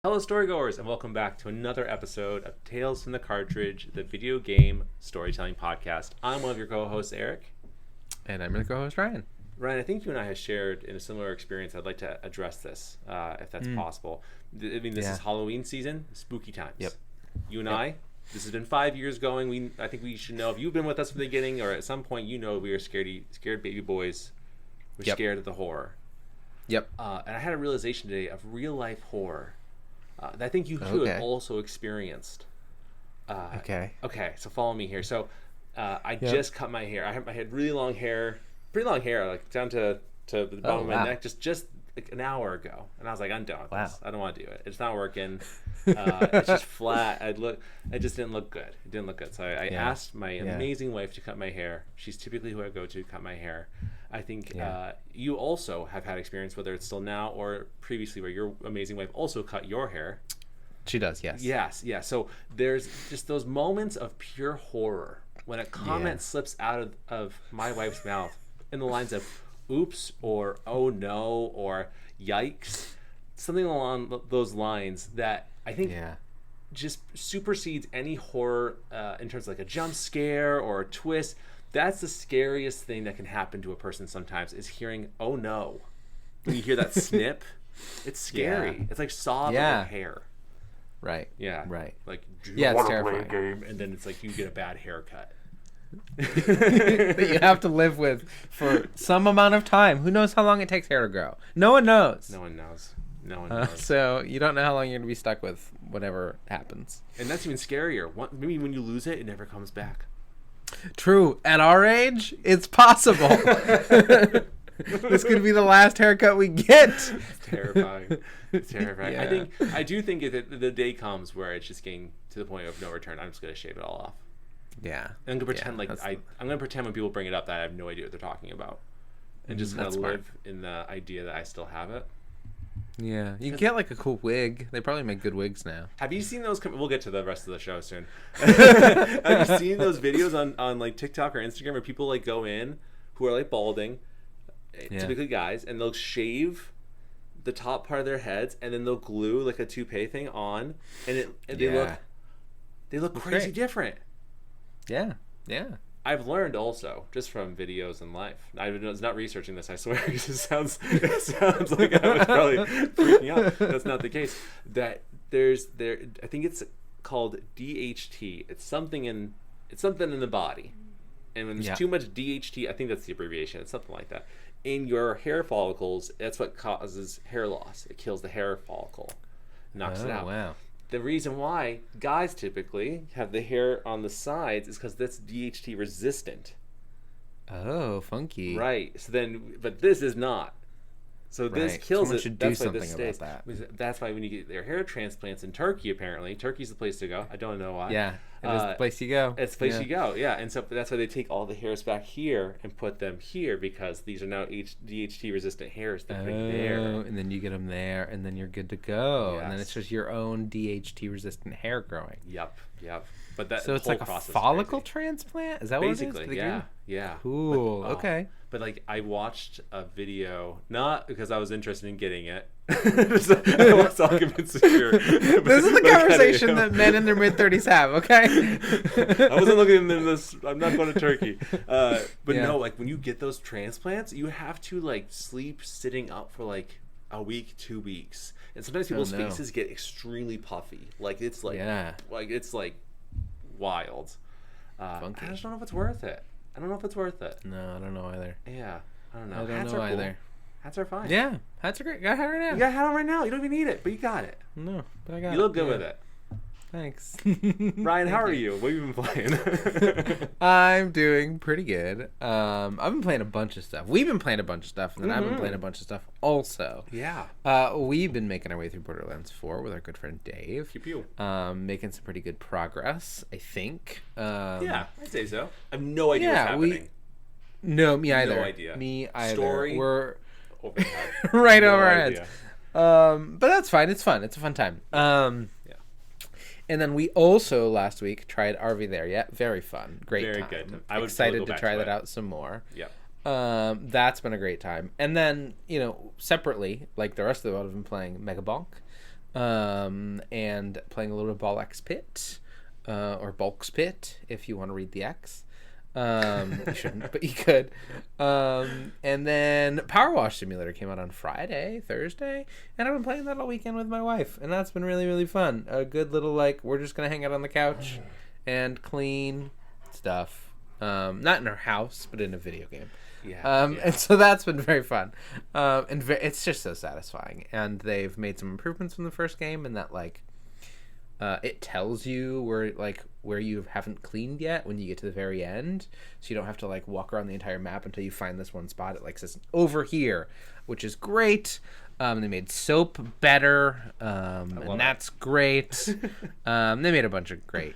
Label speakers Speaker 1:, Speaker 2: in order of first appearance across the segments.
Speaker 1: Hello, Storygoers, and welcome back to another episode of Tales from the Cartridge, the video game storytelling podcast. I'm one of your co-hosts, Eric.
Speaker 2: And I'm your co-host, Ryan.
Speaker 1: Ryan, I think you and I have shared in a similar experience. I'd like to address this, if that's possible. I mean, this is Halloween season, spooky times.
Speaker 2: Yep.
Speaker 1: You and I, this has been 5 years going. I think we should know, if you've been with us from the beginning, or at some point, you know we are scared baby boys. We're scared of the horror.
Speaker 2: Yep.
Speaker 1: And I had a realization today of real-life horror that I think you two have also experienced. Okay, so follow me here. So I just cut my hair. I had really long hair, pretty long hair, like down to the bottom of my neck, just like an hour ago. And I was like, I'm done with this. I don't want to do it. It's not working. It's just flat. It just didn't look good. It didn't look good. So I asked my amazing wife to cut my hair. She's typically who I go to cut my hair. I think you also have had experience, whether it's still now or previously, where your amazing wife also cut your hair.
Speaker 2: She does, yes.
Speaker 1: Yes. So there's just those moments of pure horror when a comment slips out of my wife's mouth in the lines of oops or oh no or yikes, something along those lines that I think just supersedes any horror in terms of like a jump scare or a twist. That's the scariest thing that can happen to a person sometimes, is hearing oh no. When you hear that snip, it's scary. It's like saw of your hair.
Speaker 2: Right.
Speaker 1: Yeah.
Speaker 2: Right.
Speaker 1: Like, do
Speaker 2: you
Speaker 1: want
Speaker 2: it's
Speaker 1: to play
Speaker 2: terrifying.
Speaker 1: a game? And then it's like you get a bad haircut.
Speaker 2: That you have to live with for some amount of time. Who knows how long it takes hair to grow? No one knows.
Speaker 1: No one knows.
Speaker 2: So you don't know how long you're going to be stuck with whatever happens.
Speaker 1: And that's even scarier. Maybe when you lose it, it never comes back.
Speaker 2: True. At our age, it's possible. This could be the last haircut we get.
Speaker 1: It's terrifying. Yeah. I do think that the day comes where it's just getting to the point of no return. I'm just going to shave it all off.
Speaker 2: Yeah.
Speaker 1: I'm going to pretend I'm going to pretend when people bring it up that I have no idea what they're talking about. And just kind of live in the idea that I still have it.
Speaker 2: Yeah. You can get like a cool wig. They probably make good wigs now.
Speaker 1: Have you seen those? We'll get to the rest of the show soon. Have you seen those videos on like TikTok or Instagram where people like go in who are like balding, typically guys, and they'll shave the top part of their heads and then they'll glue like a toupee thing on, and they look crazy different. Yeah. I've learned also just from videos and life. I was not researching this, I swear, because it sounds like I was probably freaking out. That's not the case. That I think it's called DHT. It's something in the body, and when there's too much DHT, I think that's the abbreviation. It's something like that. In your hair follicles, that's what causes hair loss. It kills the hair follicle, knocks it out. Wow. The reason why guys typically have the hair on the sides is because that's DHT resistant.
Speaker 2: Oh, funky.
Speaker 1: Right. So but this is not. So this kills it.
Speaker 2: Should do something about that.
Speaker 1: That's why when you get their hair transplants in Turkey, apparently Turkey's the place to go. I don't know why.
Speaker 2: Yeah, it is the place you go.
Speaker 1: It's the place you go. Yeah, and so that's why they take all the hairs back here and put them here, because these are now DHT resistant hairs. They're putting there,
Speaker 2: and then you get them there, and then you're good to go.
Speaker 1: Yes.
Speaker 2: And then it's just your own DHT resistant hair growing.
Speaker 1: Yep. But
Speaker 2: so it's like a follicle transplant? Is that
Speaker 1: basically
Speaker 2: what it is?
Speaker 1: Yeah.
Speaker 2: Cool. Okay.
Speaker 1: But like, I watched a video, not because I was interested in getting it. I was all insecure.
Speaker 2: This is the conversation that men in their mid-30s have, okay?
Speaker 1: I wasn't looking at this. I'm not going to Turkey. But no, like when you get those transplants, you have to like sleep sitting up for like a week, 2 weeks. And sometimes people's faces get extremely puffy. Like it's like, it's like wild.
Speaker 2: Funky.
Speaker 1: I just don't know if it's worth it.
Speaker 2: No, I don't know either.
Speaker 1: Yeah, I don't know.
Speaker 2: I don't
Speaker 1: Hats
Speaker 2: know
Speaker 1: are
Speaker 2: either.
Speaker 1: Cool. Hats are fine.
Speaker 2: Yeah, hats are great. Got a hat right now.
Speaker 1: You got a hat on right now. You don't even need it, but you got it.
Speaker 2: No, but I got it.
Speaker 1: You look good with it.
Speaker 2: Thanks.
Speaker 1: Ryan, how are you? What have you been playing?
Speaker 2: I'm doing pretty good. I've been playing a bunch of stuff. We've been playing a bunch of stuff, and then I've been playing a bunch of stuff also.
Speaker 1: Yeah.
Speaker 2: We've been making our way through Borderlands 4 with our good friend Dave.
Speaker 1: Pew pew.
Speaker 2: Making some pretty good progress, I think.
Speaker 1: Yeah, I'd say so. I have no idea what's happening.
Speaker 2: No, me either.
Speaker 1: No idea.
Speaker 2: Me either.
Speaker 1: Story?
Speaker 2: We're
Speaker 1: overhead.
Speaker 2: right over our heads. But that's fine. It's fun. It's a fun time. And then we also last week tried Are We There Yet? Very fun. Great
Speaker 1: Very
Speaker 2: time.
Speaker 1: good.
Speaker 2: I'm excited to try that out some more.
Speaker 1: Yeah.
Speaker 2: That's been a great time. And then, separately, like the rest of the world, I've been playing Mega Bonk. and playing a little bit of Ball X Pit, or Bulks Pit, if you want to read the X. You shouldn't, but you could. And then Power Wash Simulator came out on Thursday, and I've been playing that all weekend with my wife, and that's been really, really fun. A good little, like, we're just gonna hang out on the couch and clean stuff. Not in our house, but in a video game. And so that's been very fun. It's just so satisfying. And they've made some improvements from the first game, and that, like, it tells you where you haven't cleaned yet when you get to the very end, so you don't have to like walk around the entire map until you find this one spot. It like says over here, which is great. They made soap better, and that's great. They made a bunch of great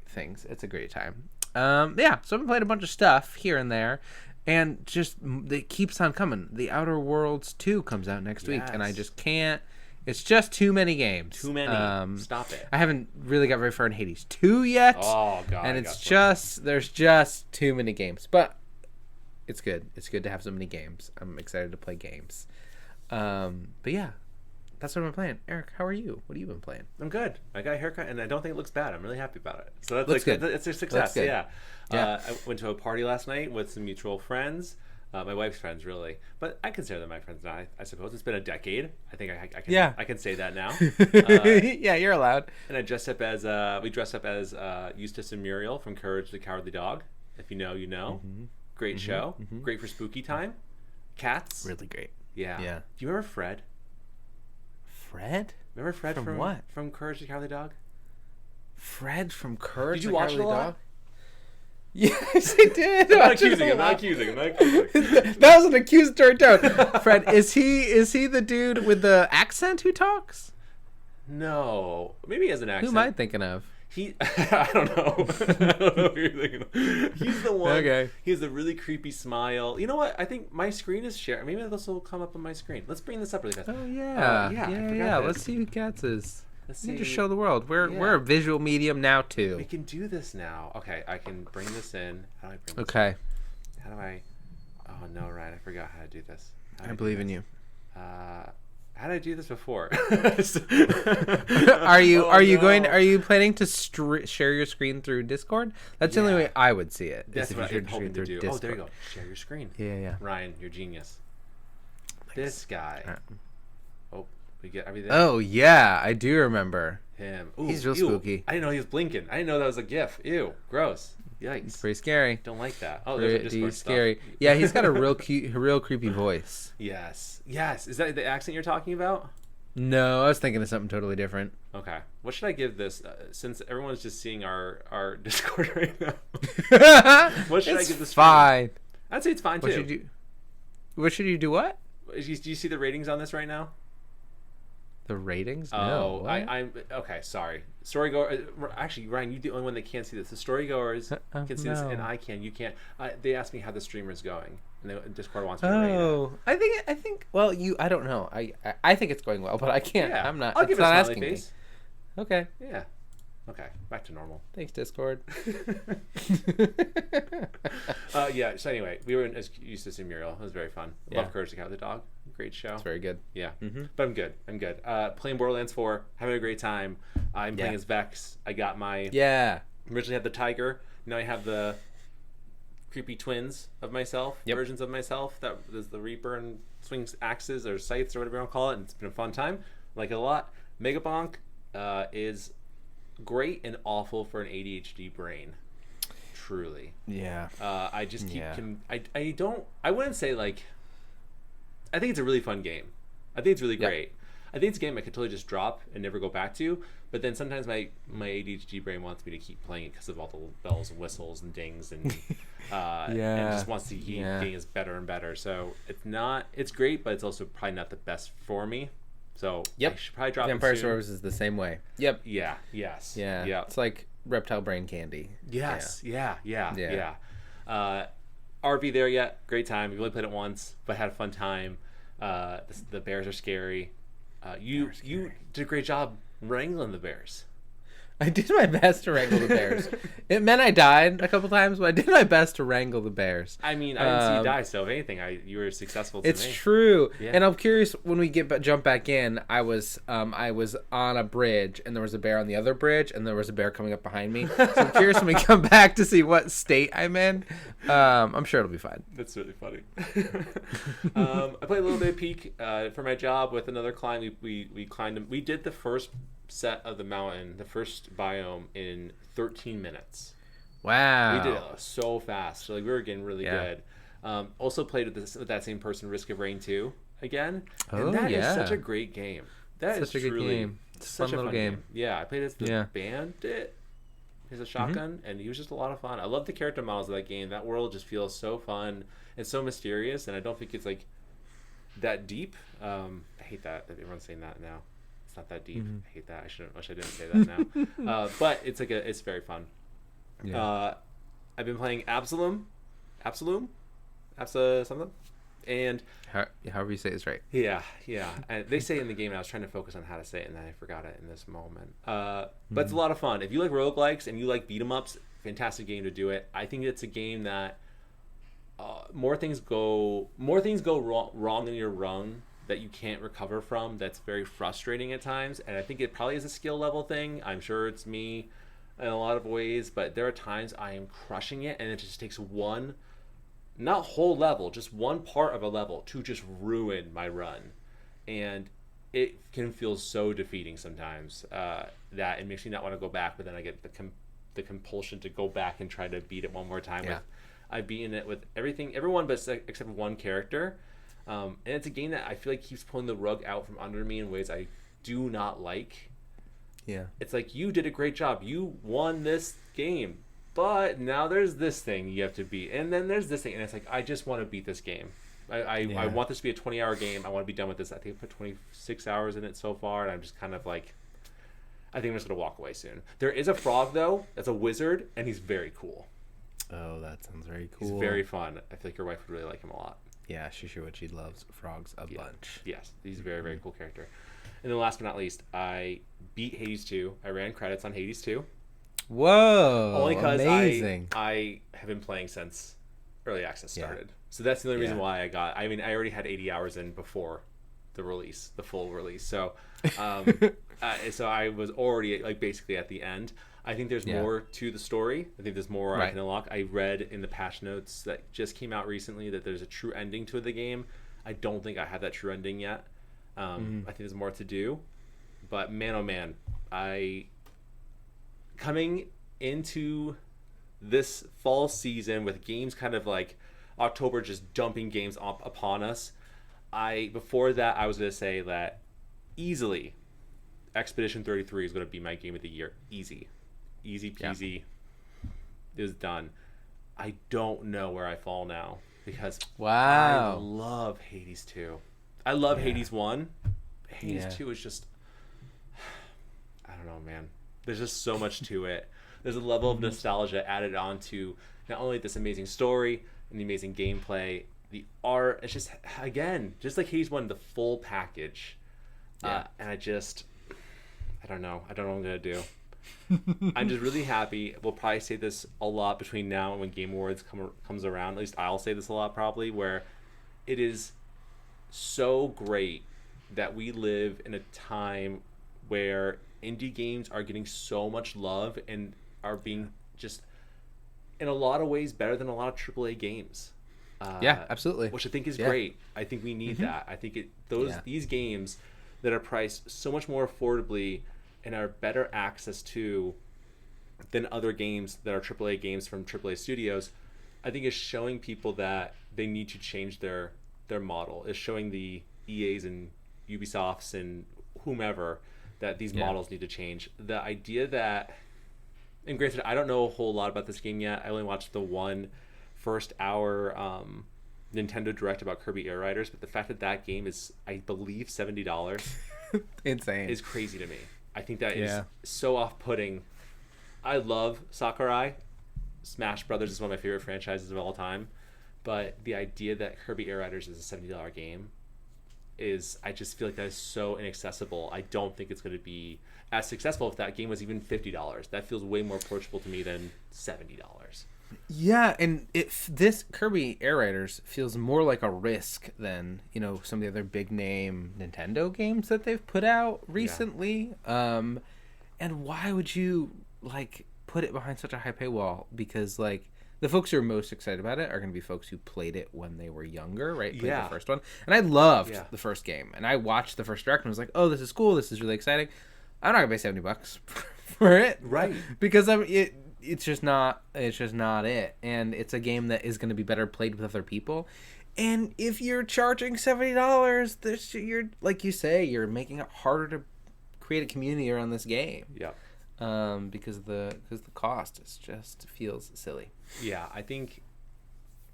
Speaker 2: things. It's a great time. So I've been playing a bunch of stuff here and there, and just it keeps on coming. The Outer Worlds 2 comes out next week, and I just can't. It's just too many games.
Speaker 1: Too many. Stop it.
Speaker 2: I haven't really got very far in Hades 2 yet.
Speaker 1: Oh, God.
Speaker 2: And there's just too many games. But it's good. It's good to have so many games. I'm excited to play games. But yeah, that's what I'm playing. Eric, how are you? What have you been playing?
Speaker 1: I'm good. I got a haircut, and I don't think it looks bad. I'm really happy about it. So that's
Speaker 2: looks good.
Speaker 1: It's a success. Yeah.
Speaker 2: Yeah.
Speaker 1: I went to a party last night with some mutual friends. My wife's friends, really, but I consider them my friends now. I suppose it's been a decade. I think I can.
Speaker 2: Yeah.
Speaker 1: I can say that now.
Speaker 2: Yeah, you're allowed.
Speaker 1: And I dressed up as we dressed up as Eustace and Muriel from Courage the Cowardly Dog. If you know, you know. Mm-hmm. Great show. Mm-hmm. Great for spooky time. Cats.
Speaker 2: Really great.
Speaker 1: Yeah. Do you remember Fred?
Speaker 2: Fred?
Speaker 1: Remember Fred from
Speaker 2: what?
Speaker 1: From Courage the Cowardly Dog?
Speaker 2: Fred from Courage
Speaker 1: the
Speaker 2: Cowardly Dog?
Speaker 1: Did you watch it a lot?
Speaker 2: Yes, I did.
Speaker 1: I'm not accusing.
Speaker 2: That was an accusatory tone. Fred, is he the dude with the accent who talks?
Speaker 1: No, maybe he has an accent.
Speaker 2: Who am I thinking of?
Speaker 1: I don't know. I don't know who you're thinking of. He's the one.
Speaker 2: Okay.
Speaker 1: He has a really creepy smile. You know what? I think my screen is shared. Maybe this will come up on my screen. Let's bring this up really fast.
Speaker 2: Oh yeah. Yeah. Let's see who Cats is. Let's just show the world. We're a visual medium now too.
Speaker 1: We can do this now. Okay, I can bring this in. How do I bring this
Speaker 2: in?
Speaker 1: How do I? Oh no, Ryan! I forgot how to do this.
Speaker 2: I believe in you.
Speaker 1: How did I do this before?
Speaker 2: Are you planning to share your screen through Discord? That's the only way I would see it.
Speaker 1: That's what I'm hoping to do. Discord. Oh, there you go. Share your screen.
Speaker 2: Yeah.
Speaker 1: Ryan, you're genius. Thanks. This guy. Oh, we get everything.
Speaker 2: Oh yeah, I do remember
Speaker 1: him. Ooh,
Speaker 2: he's real spooky.
Speaker 1: I didn't know he was blinking. I didn't know that was a GIF. Ew, gross. Yikes.
Speaker 2: It's pretty scary.
Speaker 1: Don't like that. Oh, there's a Discord
Speaker 2: scary.
Speaker 1: Stuff.
Speaker 2: Yeah, he's got a real creepy voice.
Speaker 1: Yes. Is that the accent you're talking about?
Speaker 2: No, I was thinking of something totally different.
Speaker 1: Okay. What should I give this? Since everyone's just seeing our Discord right now. What should I give this?
Speaker 2: Fine.
Speaker 1: I'd say it's fine too.
Speaker 2: What should you do? What?
Speaker 1: Do you see the ratings on this right now?
Speaker 2: The ratings?
Speaker 1: Oh,
Speaker 2: no.
Speaker 1: I'm okay. Sorry, Storygoer. Actually, Ryan, you're the only one that can't see this. The Storygoers can see this, and I can. You can't. They asked me how the streamer's going, and Discord wants me to rate it.
Speaker 2: Oh, I think. Well, I don't know. I think it's going well, but I can't.
Speaker 1: Yeah.
Speaker 2: I'm not.
Speaker 1: I'll give it a smiley
Speaker 2: asking
Speaker 1: face.
Speaker 2: Me. Okay.
Speaker 1: Yeah. Okay. Back to normal.
Speaker 2: Thanks, Discord.
Speaker 1: Yeah. So anyway, we were used to see Muriel. It was very fun. Love Courage the Cowardly Dog. Great show.
Speaker 2: It's very good.
Speaker 1: Yeah. Mm-hmm. But I'm good. Playing Borderlands 4, having a great time. I'm playing as Vex. I got my...
Speaker 2: Yeah.
Speaker 1: Originally had the tiger. Now I have the creepy twins of myself, versions of myself. That is the Reaper and swings axes or scythes or whatever you want to call it. And it's been a fun time. I like it a lot. Megabonk is great and awful for an ADHD brain. Truly.
Speaker 2: Yeah.
Speaker 1: I just keep... I wouldn't say like... I think it's a really fun game. I think it's really great. I think it's a game I could totally just drop and never go back to. But then sometimes my ADHD brain wants me to keep playing it because of all the bells and whistles and dings and and just wants to keep getting better and better. So it's great, but it's also probably not the best for me. So I should probably drop it soon.
Speaker 2: Vampire Survivors is the same way. Yep.
Speaker 1: Yeah. Yes.
Speaker 2: Yeah. It's like reptile brain candy.
Speaker 1: Yes. Yeah. RV there yet? Great time. We've only played it once, but had a fun time. The bears are scary. You did a great job wrangling the bears.
Speaker 2: I did my best to wrangle the bears. It meant I died a couple times, but I did my best to wrangle the bears.
Speaker 1: I mean, I didn't see you die, so if anything, you were successful to
Speaker 2: It's
Speaker 1: me.
Speaker 2: true.
Speaker 1: Yeah.
Speaker 2: And I'm curious, when we jump back in, I was on a bridge, and there was a bear on the other bridge, and there was a bear coming up behind me. So I'm curious when we come back to see what state I'm in. I'm sure it'll be fine.
Speaker 1: That's really funny. I played a little bit of Peak for my job with another client. We climbed. We did the first set of the mountain, the first biome, in 13 minutes.
Speaker 2: Wow.
Speaker 1: We did it so fast. So like we were getting really good. Also played with that same person, Risk of Rain 2 again. And that is such a great game. That is
Speaker 2: such a good game. It's
Speaker 1: such
Speaker 2: a fun little game.
Speaker 1: Yeah, I played as the bandit. He's a shotgun, and he was just a lot of fun. I love the character models of that game. That world just feels so fun and so mysterious, and I don't think it's like that deep. I hate that everyone's saying that now. It's not that deep. I hate that. Wish I didn't say that now. But it's it's very fun. Yeah. I've been playing Absalom, something, and
Speaker 2: however you say it's right.
Speaker 1: Yeah. And they say it in the game, and I was trying to focus on how to say it, and then I forgot it in this moment. But it's a lot of fun. If you like roguelikes and you like beat 'em ups, fantastic game to do it. I think it's a game that more things go wrong in your run that you can't recover from. That's very frustrating at times, and I think it probably is a skill level thing. I'm sure it's me in a lot of ways, but there are times I am crushing it, and it just takes one, not whole level, just one part of a level to just ruin my run, and it can feel so defeating sometimes that it makes me not want to go back. But then I get the compulsion to go back and try to beat it one more time. I've beaten it with everyone but except one character. And it's a game that I feel like keeps pulling the rug out from under me in ways I do not like.
Speaker 2: Yeah.
Speaker 1: It's like, you did a great job. You won this game. But now there's this thing you have to beat. And then there's this thing. And it's like, I just want to beat this game. I want this to be a 20-hour game. I want to be done with this. I think I put 26 hours in it so far. And I'm just kind of like, I think I'm just going to walk away soon. There is a frog, though, that's a wizard. And he's very cool.
Speaker 2: Oh, that sounds very cool.
Speaker 1: He's very fun. I feel like your wife would really like him a lot.
Speaker 2: Yeah, she sure would. She loves frogs a bunch.
Speaker 1: Yes, he's a very, very cool character. And then last but not least, I beat Hades 2. I ran credits on Hades 2.
Speaker 2: Whoa,
Speaker 1: only because
Speaker 2: amazing.
Speaker 1: I have been playing since early access started. So that's the only reason why I already had 80 hours in before the full release. So so I was already like basically at the end. I think there's more to the story. I think there's more I can unlock. I read in the patch notes that just came out recently that there's a true ending to the game. I don't think I have that true ending yet. I think there's more to do. But man, oh man, coming into this fall season with games kind of like October just dumping games upon us. Before that, I was going to say that easily Expedition 33 is going to be my game of the year. Easy peasy. It was done. I don't know where I fall now because I love Hades 2. I love Hades 1. Hades 2 is just, I don't know, man. There's just so much to it. There's a level of nostalgia added on to not only this amazing story and the amazing gameplay, the art. It's just, again, just like Hades 1, the full package. And I don't know. I don't know what I'm going to do. I'm just really happy. We'll probably say this a lot between now and when Game Awards comes around. At least I'll say this a lot probably, where it is so great that we live in a time where indie games are getting so much love and are being just in a lot of ways better than a lot of AAA games.
Speaker 2: Absolutely.
Speaker 1: Which I think is great. I think we need that. I think these games that are priced so much more affordably and are better access to than other games that are AAA games from AAA studios, I think is showing people that they need to change their model. It's showing the EAs and Ubisofts and whomever that these models need to change. The idea that, and granted, I don't know a whole lot about this game yet. I only watched the one first hour Nintendo Direct about Kirby Air Riders, but the fact that game is, I believe, $70
Speaker 2: insane
Speaker 1: is crazy to me. I think that is so off-putting. I love Sakurai. Smash Brothers is one of my favorite franchises of all time. But the idea that Kirby Air Riders is a $70 game I just feel like that is so inaccessible. I don't think it's going to be as successful if that game was even $50. That feels way more approachable to me than $70.
Speaker 2: Yeah, and this Kirby Air Raiders feels more like a risk than, some of the other big name Nintendo games that they've put out recently. Yeah. And why would you put it behind such a high paywall? Because the folks who are most excited about it are going to be folks who played it when they were younger, right? Played the first one. And I loved the first game. And I watched the first direct and was like, oh, this is cool. This is really exciting. I'm not going to pay $70 for it.
Speaker 1: Right.
Speaker 2: Because it's just not it. And it's a game that is going to be better played with other people. And if you're charging $70, you're, like you say, you're making it harder to create a community around this game.
Speaker 1: Yeah.
Speaker 2: Because the cost just feels silly.
Speaker 1: Yeah, I think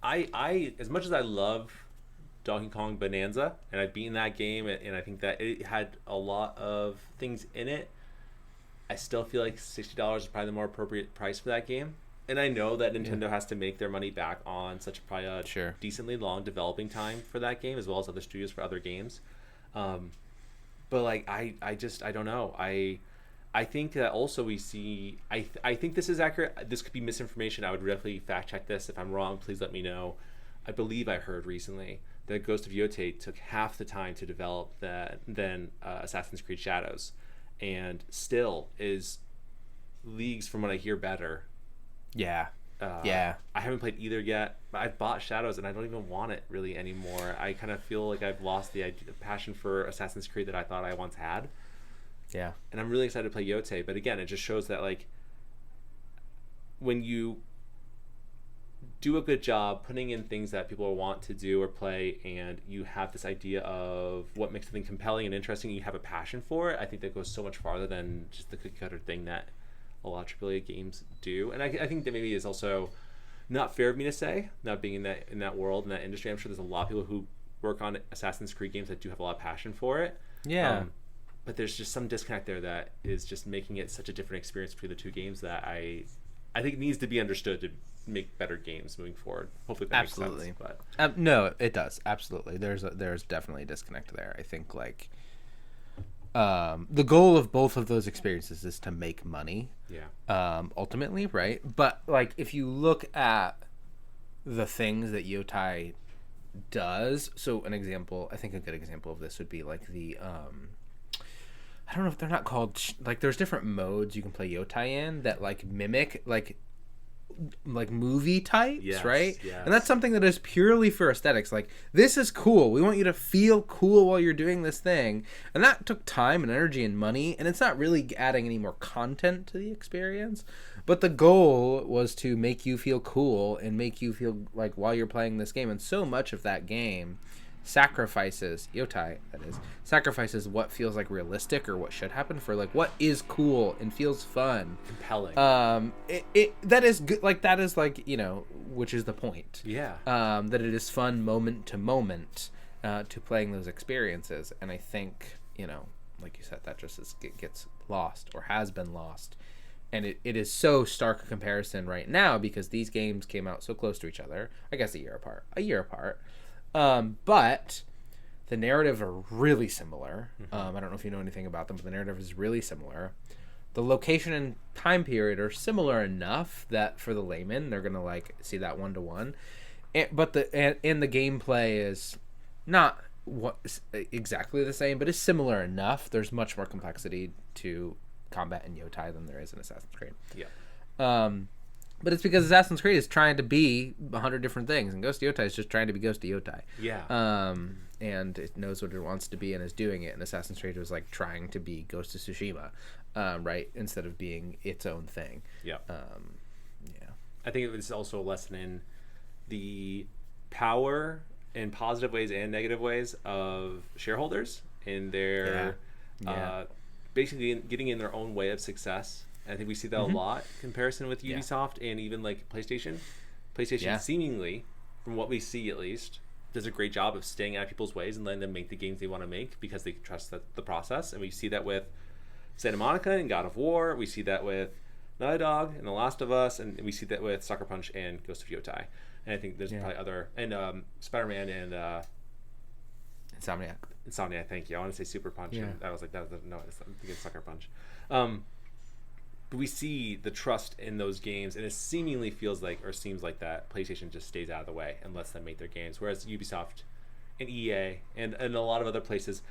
Speaker 1: I as much as I love Donkey Kong Bonanza, and I've beaten that game, and I think that it had a lot of things in it, I still feel like $60 is probably the more appropriate price for that game. And I know that Nintendo has to make their money back on such a decently long developing time for that game, as well as other studios for other games. But I don't know. I think that also we see. I think this is accurate. This could be misinformation. I would definitely fact check this. If I'm wrong, please let me know. I believe I heard recently that Ghost of Yotei took half the time to develop than Assassin's Creed Shadows, and still is leagues from what I hear better.
Speaker 2: Yeah.
Speaker 1: I haven't played either yet, but I've bought Shadows and I don't even want it really anymore. I kind of feel like I've lost the passion for Assassin's Creed that I thought I once had.
Speaker 2: Yeah.
Speaker 1: And I'm really excited to play Yotei, but again, it just shows that when you do a good job putting in things that people want to do or play, and you have this idea of what makes something compelling and interesting, and you have a passion for it, I think that goes so much farther than just the cookie cutter thing that a lot of AAA games do. And I think that maybe is also not fair of me to say, not being in that world, in that industry. I'm sure there's a lot of people who work on Assassin's Creed games that do have a lot of passion for it.
Speaker 2: Yeah.
Speaker 1: But there's just some disconnect there that is just making it such a different experience between the two games that I think needs to be understood to make better games moving forward. Hopefully that makes sense. But
Speaker 2: no, it does. Absolutely. There's definitely a disconnect there. I think the goal of both of those experiences is to make money.
Speaker 1: Yeah.
Speaker 2: Ultimately, right? But if you look at the things that Yotei does, so an example, I think a good example of this would be the I don't know if they're not called there's different modes you can play Yotei in that mimic movie types, right?
Speaker 1: Yes.
Speaker 2: And that's something that is purely for aesthetics. This is cool. We want you to feel cool while you're doing this thing. And that took time and energy and money, and it's not really adding any more content to the experience. But the goal was to make you feel cool and make you feel while you're playing this game. And so much of that game sacrifices what feels realistic or what should happen for what is cool and feels fun,
Speaker 1: compelling.
Speaker 2: That is good. That is which is the point.
Speaker 1: Yeah.
Speaker 2: That it is fun moment to moment to playing those experiences. And I think like you said, that just gets lost or has been lost. And it is so stark a comparison right now because these games came out so close to each other. I guess a year apart. But the narrative are really similar.
Speaker 1: Mm-hmm.
Speaker 2: I don't know if you know anything about them, but the narrative is really similar. The location and time period are similar enough that for the layman, they're gonna see that 1-to-1. But the gameplay is not exactly the same, but it's similar enough. There's much more complexity to combat in Yotei than there is in Assassin's Creed.
Speaker 1: Yeah.
Speaker 2: But it's because Assassin's Creed is trying to be 100 different things, and Ghost of Yotei is just trying to be Ghost of Yotei.
Speaker 1: Yeah.
Speaker 2: And it knows what it wants to be and is doing it. And Assassin's Creed was trying to be Ghost of Tsushima, right, instead of being its own thing.
Speaker 1: Yeah.
Speaker 2: Yeah.
Speaker 1: I think it was also a lesson in the power in positive ways and negative ways of shareholders in their basically getting in their own way of success. I think we see that a lot in comparison with Ubisoft and even PlayStation. PlayStation seemingly, from what we see at least, does a great job of staying out of people's ways and letting them make the games they want to make because they trust the process. And we see that with Santa Monica and God of War. We see that with Naughty Dog and The Last of Us. And we see that with Sucker Punch and Ghost of Yotei. And I think there's probably other... And Spider-Man and
Speaker 2: Insomniac.
Speaker 1: Thank you. I want to say Super Punch.
Speaker 2: Yeah.
Speaker 1: And I was like, no, it's I'm thinking Sucker Punch. But we see the trust in those games, and it seemingly seems like that PlayStation just stays out of the way and lets them make their games. Whereas Ubisoft and EA and a lot of other places,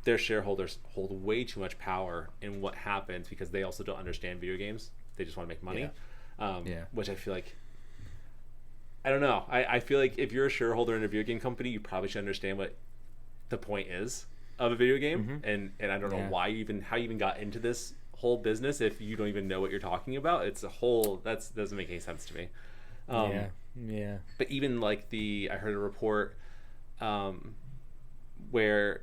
Speaker 1: their shareholders hold way too much power in what happens because they also don't understand video games. They just want to make money. Which I feel like, I don't know. I feel like if you're a shareholder in a video game company, you probably should understand what the point is of a video game. And I don't know how you even got into this whole business if you don't even know what you're talking about. It's a whole that doesn't make any sense to me. But even like I heard a report where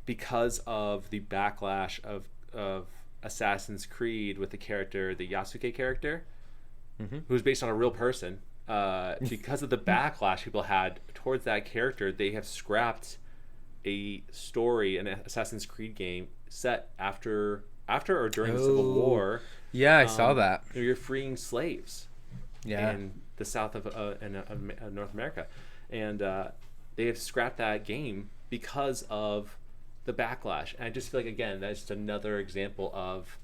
Speaker 1: because of the backlash of Assassin's Creed with the Yasuke character, who's based on a real person, because of the backlash people had towards that character, they have scrapped an Assassin's Creed game set after or during the Civil War.
Speaker 2: Yeah, I saw that.
Speaker 1: You're freeing slaves in the south of North America. And they have scrapped that game because of the backlash. And I just feel like, again, that's just another example of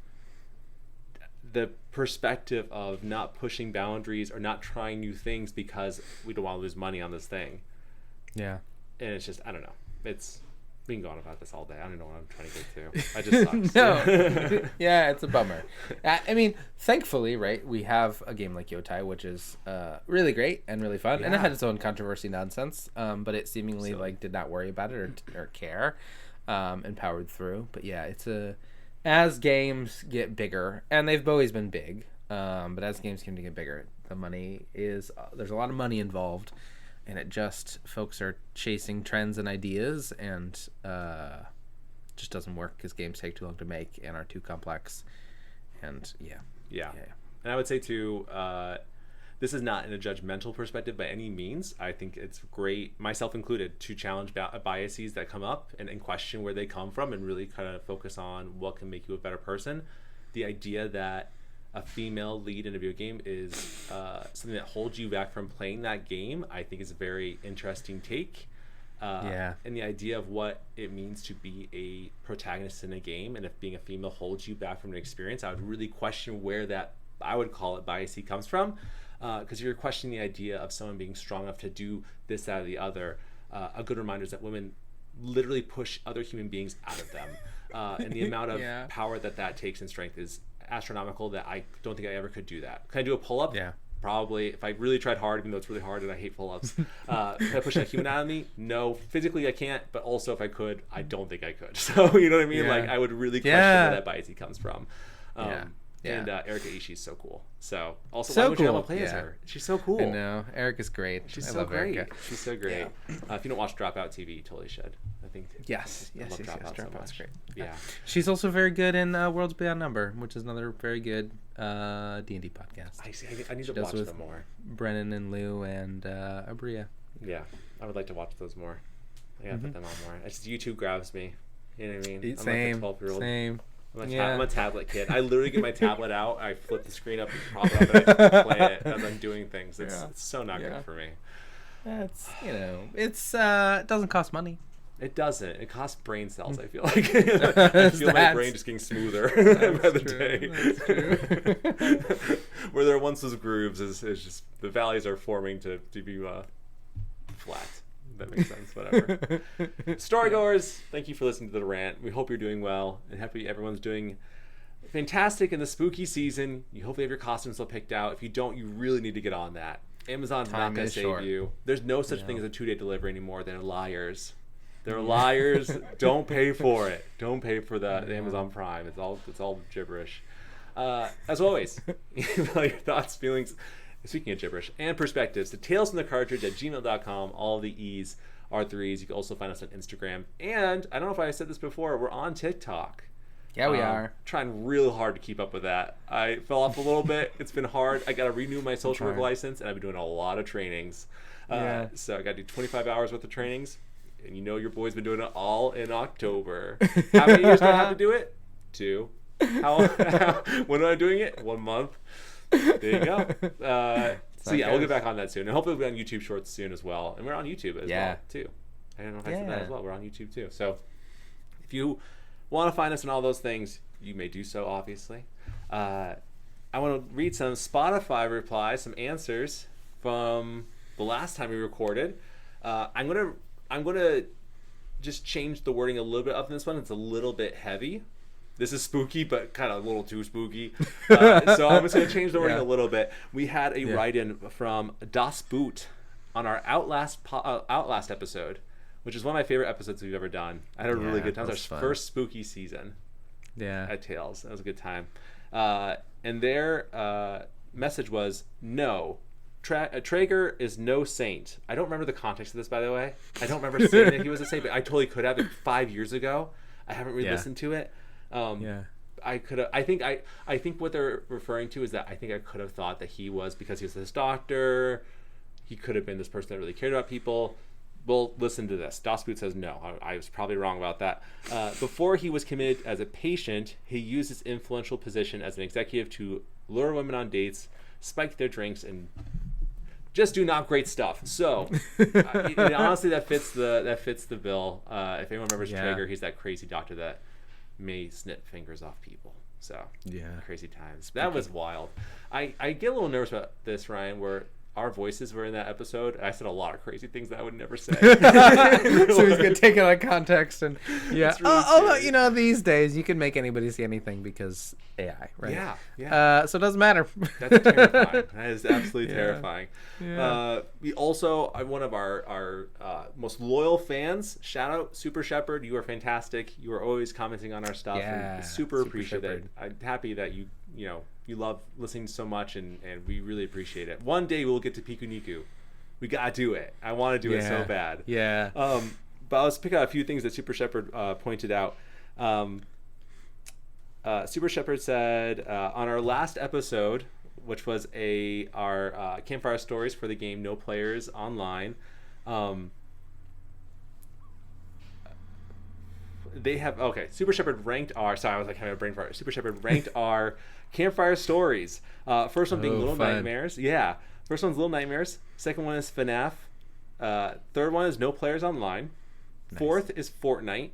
Speaker 1: the perspective of not pushing boundaries or not trying new things because we don't want to lose money on this thing. Yeah. And it's just, I don't know. We can go on about this all day. I don't know what I'm trying to get to. I just sucks.
Speaker 2: No. Yeah, it's a bummer. I mean, thankfully, right, we have a game like Yotai, which is really great and really fun. Yeah. And it had its own controversy nonsense, but it seemingly did not worry about it or care and powered through. But yeah, as games get bigger, and they've always been big, but as games continue to get bigger, there's a lot of money involved. And it just, folks are chasing trends and ideas, and just doesn't work because games take too long to make and are too complex. And
Speaker 1: yeah. And I would say too, this is not in a judgmental perspective by any means. I think it's great, myself included, to challenge biases that come up and question where they come from and really kind of focus on what can make you a better person. The idea that a female lead in a video game is something that holds you back from playing that game, I think is a very interesting take. And the idea of what it means to be a protagonist in a game, and if being a female holds you back from an experience, I would really question where that, I would call it biasy, comes from. Because you're questioning the idea of someone being strong enough to do this, that, or the other. A good reminder is that women literally push other human beings out of them. And the amount of power that takes and strength is astronomical, that I don't think I ever could do that. Can I do a pull-up? Yeah. Probably. If I really tried hard, even though it's really hard and I hate pull-ups. Can I push a human out of me? No. Physically I can't, but also if I could, I don't think I could. So, you know what I mean? Like, I would really question where that biasy comes from. And Erika Ishii is so cool. So also, why would you ever play as her? She's so cool.
Speaker 2: I know. Erika's great.
Speaker 1: She's so great. Erika. She's so great. If you don't watch Dropout TV, you totally should. I think.
Speaker 2: Yes. Dropout's great.
Speaker 1: Yeah.
Speaker 2: She's also very good in Worlds Beyond Number, which is another very good D&D podcast.
Speaker 1: I need to watch them more.
Speaker 2: Brennan and Lou and Abria.
Speaker 1: Yeah, I would like to watch those more. I gotta put them on more. It's just YouTube grabs me. You know what I mean?
Speaker 2: Same.
Speaker 1: I'm like a 12-year-old.
Speaker 2: Same.
Speaker 1: I'm a tablet kid. I literally get my tablet out, I flip the screen up and prop it up and play it as I'm doing things. It's so not good for me.
Speaker 2: It's, it doesn't cost money.
Speaker 1: It doesn't. It costs brain cells, I feel like. I feel my brain just getting smoother by the day. That's true. Where there once was grooves, is just the valleys are forming to be flat. That makes sense. Whatever. Storygoers, thank you for listening to the rant. We hope you're doing well and happy everyone's doing fantastic in the spooky season. You hopefully have your costumes all picked out. If you don't, you really need to get on that. Amazon's not going to save you. There's no such thing as a 2-day delivery anymore. They're liars. They're liars. Don't pay for it. Don't pay for the Amazon Prime. It's all gibberish. As always, email your thoughts, feelings, speaking of gibberish, and perspectives to talesfromthecartridge@gmail.com. All the E's are 3's. You can also find us on Instagram. And I don't know if I said this before, we're on TikTok.
Speaker 2: Yeah, we are.
Speaker 1: Trying real hard to keep up with that. I fell off a little bit. It's been hard. I got to renew my social work license, and I've been doing a lot of trainings. So I got to do 25 hours worth of trainings. And you know your boy's been doing it all in October. How many years do I have to do it? 2. When am I doing it? 1 month. There you go. So yeah, we'll get back on that soon. And hopefully we'll be on YouTube Shorts soon as well. And we're on YouTube as well, too. I don't know if I said that as well. We're on YouTube too. So if you want to find us in all those things, you may do so, obviously. I want to read some Spotify replies, some answers from the last time we recorded. I'm gonna just change the wording a little bit up in this one. It's a little bit heavy. This is spooky, but kind of a little too spooky. So I'm just gonna change the wording a little bit. We had a write-in from Das Boot on our Outlast episode, which is one of my favorite episodes we've ever done. I had a really good time. It was our first spooky season. Yeah. At Tales. That was a good time. And their message was, no, Traeger is no saint. I don't remember the context of this, by the way. I don't remember saying that he was a saint, but I totally could have. 5 years ago. I haven't really listened to it. I could have. I think what they're referring to is that I think I could have thought that he was, because he was this doctor. He could have been this person that really cared about people. Well, listen to this. Das Boot says, no, I was probably wrong about that. Before he was committed as a patient, he used his influential position as an executive to lure women on dates, spike their drinks, and just do not great stuff. So, honestly, that fits the bill. If anyone remembers Traeger, he's that crazy doctor that may snip fingers off people. So, crazy times. That was wild. I get a little nervous about this, Ryan, where our voices were in that episode. I said a lot of crazy things that I would never say.
Speaker 2: So he's gonna take it out of context, and really these days you can make anybody see anything because AI, right? Yeah. So it doesn't matter.
Speaker 1: That's terrifying. That is absolutely terrifying. Yeah. We also, one of our most loyal fans, shout out Super Shepherd. You are fantastic. You are always commenting on our stuff. Yeah. And super appreciate it. I'm happy that you love listening so much, and we really appreciate it. One day we'll get to Piku Niku. We gotta do it. I want to do it so bad. Yeah. But I was picking out a few things that Super Shepherd pointed out. Super Shepherd said on our last episode, which was our campfire stories for the game No Players Online. They have Super Shepherd ranked our. Sorry, I was like having a brain fart. Super Shepherd ranked our campfire stories. First one being Little Nightmares. Yeah, first one's Little Nightmares. Second one is FNAF. Third one is No Players Online. Nice. Fourth is Fortnite.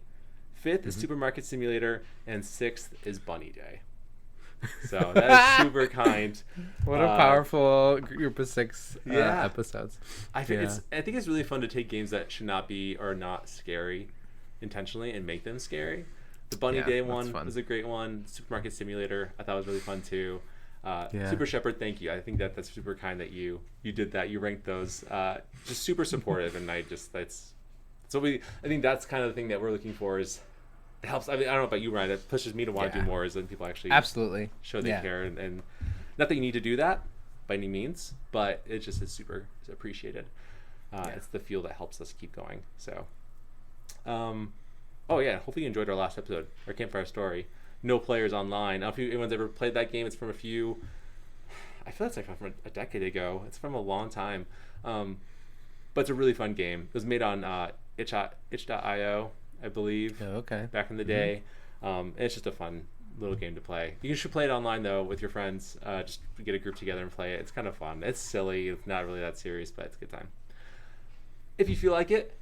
Speaker 1: Fifth is Supermarket Simulator, and sixth is Bunny Day. So that is super kind.
Speaker 2: What a powerful group of 6 episodes.
Speaker 1: I think it's really fun to take games that should not be or not scary intentionally and make them scary. The Bunny Day one was a great one. Supermarket Simulator I thought was really fun too. Super Shepherd, thank you. I think that's super kind that you did that. You ranked those just super supportive, and I think that's kind of the thing that we're looking for. Is it helps. I mean, I don't know about you, Ryan. It pushes me to want to do more. Is when people actually show they care, and not that you need to do that by any means, but it just is super appreciated. It's the fuel that helps us keep going. So. Hopefully you enjoyed our last episode, our campfire story, No Players Online. I don't know if anyone's ever played that game. It's from I feel it's like from a decade ago. It's from a long time, but it's a really fun game. It was made on itch.io, I believe.
Speaker 2: Oh, okay.
Speaker 1: Back in the day. It's just a fun little game to play. You should play it online though with your friends. Just get a group together and play it. It's kind of fun. It's silly. It's not really that serious, but it's a good time. If you feel like it,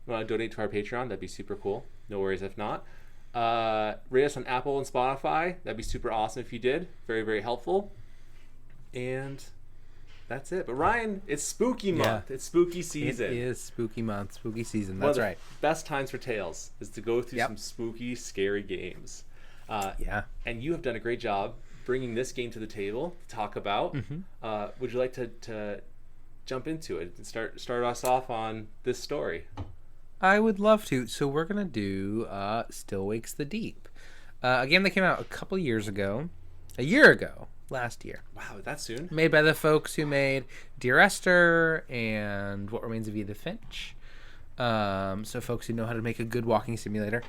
Speaker 1: you want to donate to our Patreon, that'd be super cool. No worries if not. Rate us on Apple and Spotify. That'd be super awesome if you did. Very, very helpful. And that's it. But Ryan, it's spooky month. It's spooky season.
Speaker 2: It is spooky month, spooky season. That's right.
Speaker 1: Best times for Tales is to go through some spooky, scary games. And you have done a great job bringing this game to the table to talk about. Would you like to jump into it and start us off on this story?
Speaker 2: I would love to. So we're going to do Still Wakes the Deep. A game that came out a year ago, last year.
Speaker 1: Wow, that soon?
Speaker 2: Made by the folks who made Dear Esther and What Remains of Edith Finch. So folks who know how to make a good walking simulator.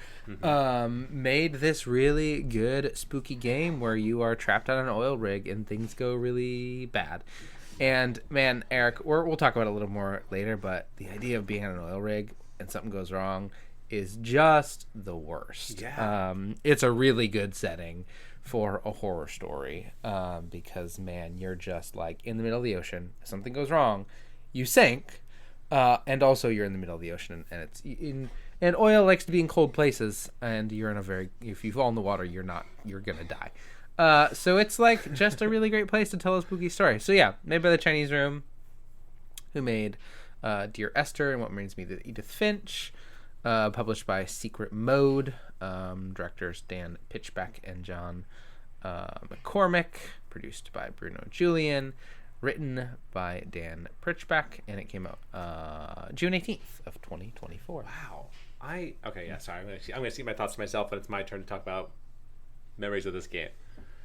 Speaker 2: Made this really good spooky game where you are trapped on an oil rig and things go really bad. And man, Eric, we'll talk about it a little more later, but the idea of being on an oil rig and something goes wrong is just the worst. It's a really good setting for a horror story because man, you're just like in the middle of the ocean, something goes wrong, you sink, And also you're in the middle of the ocean, and it's and oil likes to be in cold places, and you're in if you fall in the water, you're gonna die. So it's like just a really great place to tell a spooky story. So yeah, made by the Chinese Room, who made Dear Esther and What Brings Me to Edith Finch, published by Secret Mode, directors Dan Pitchback and John McCormick, produced by Bruno Julian, written by Dan Pritchback, and it came out June 18th of 2024.
Speaker 1: Wow. Okay, yeah, sorry. I'm gonna see my thoughts to myself, but it's my turn to talk about memories of this game.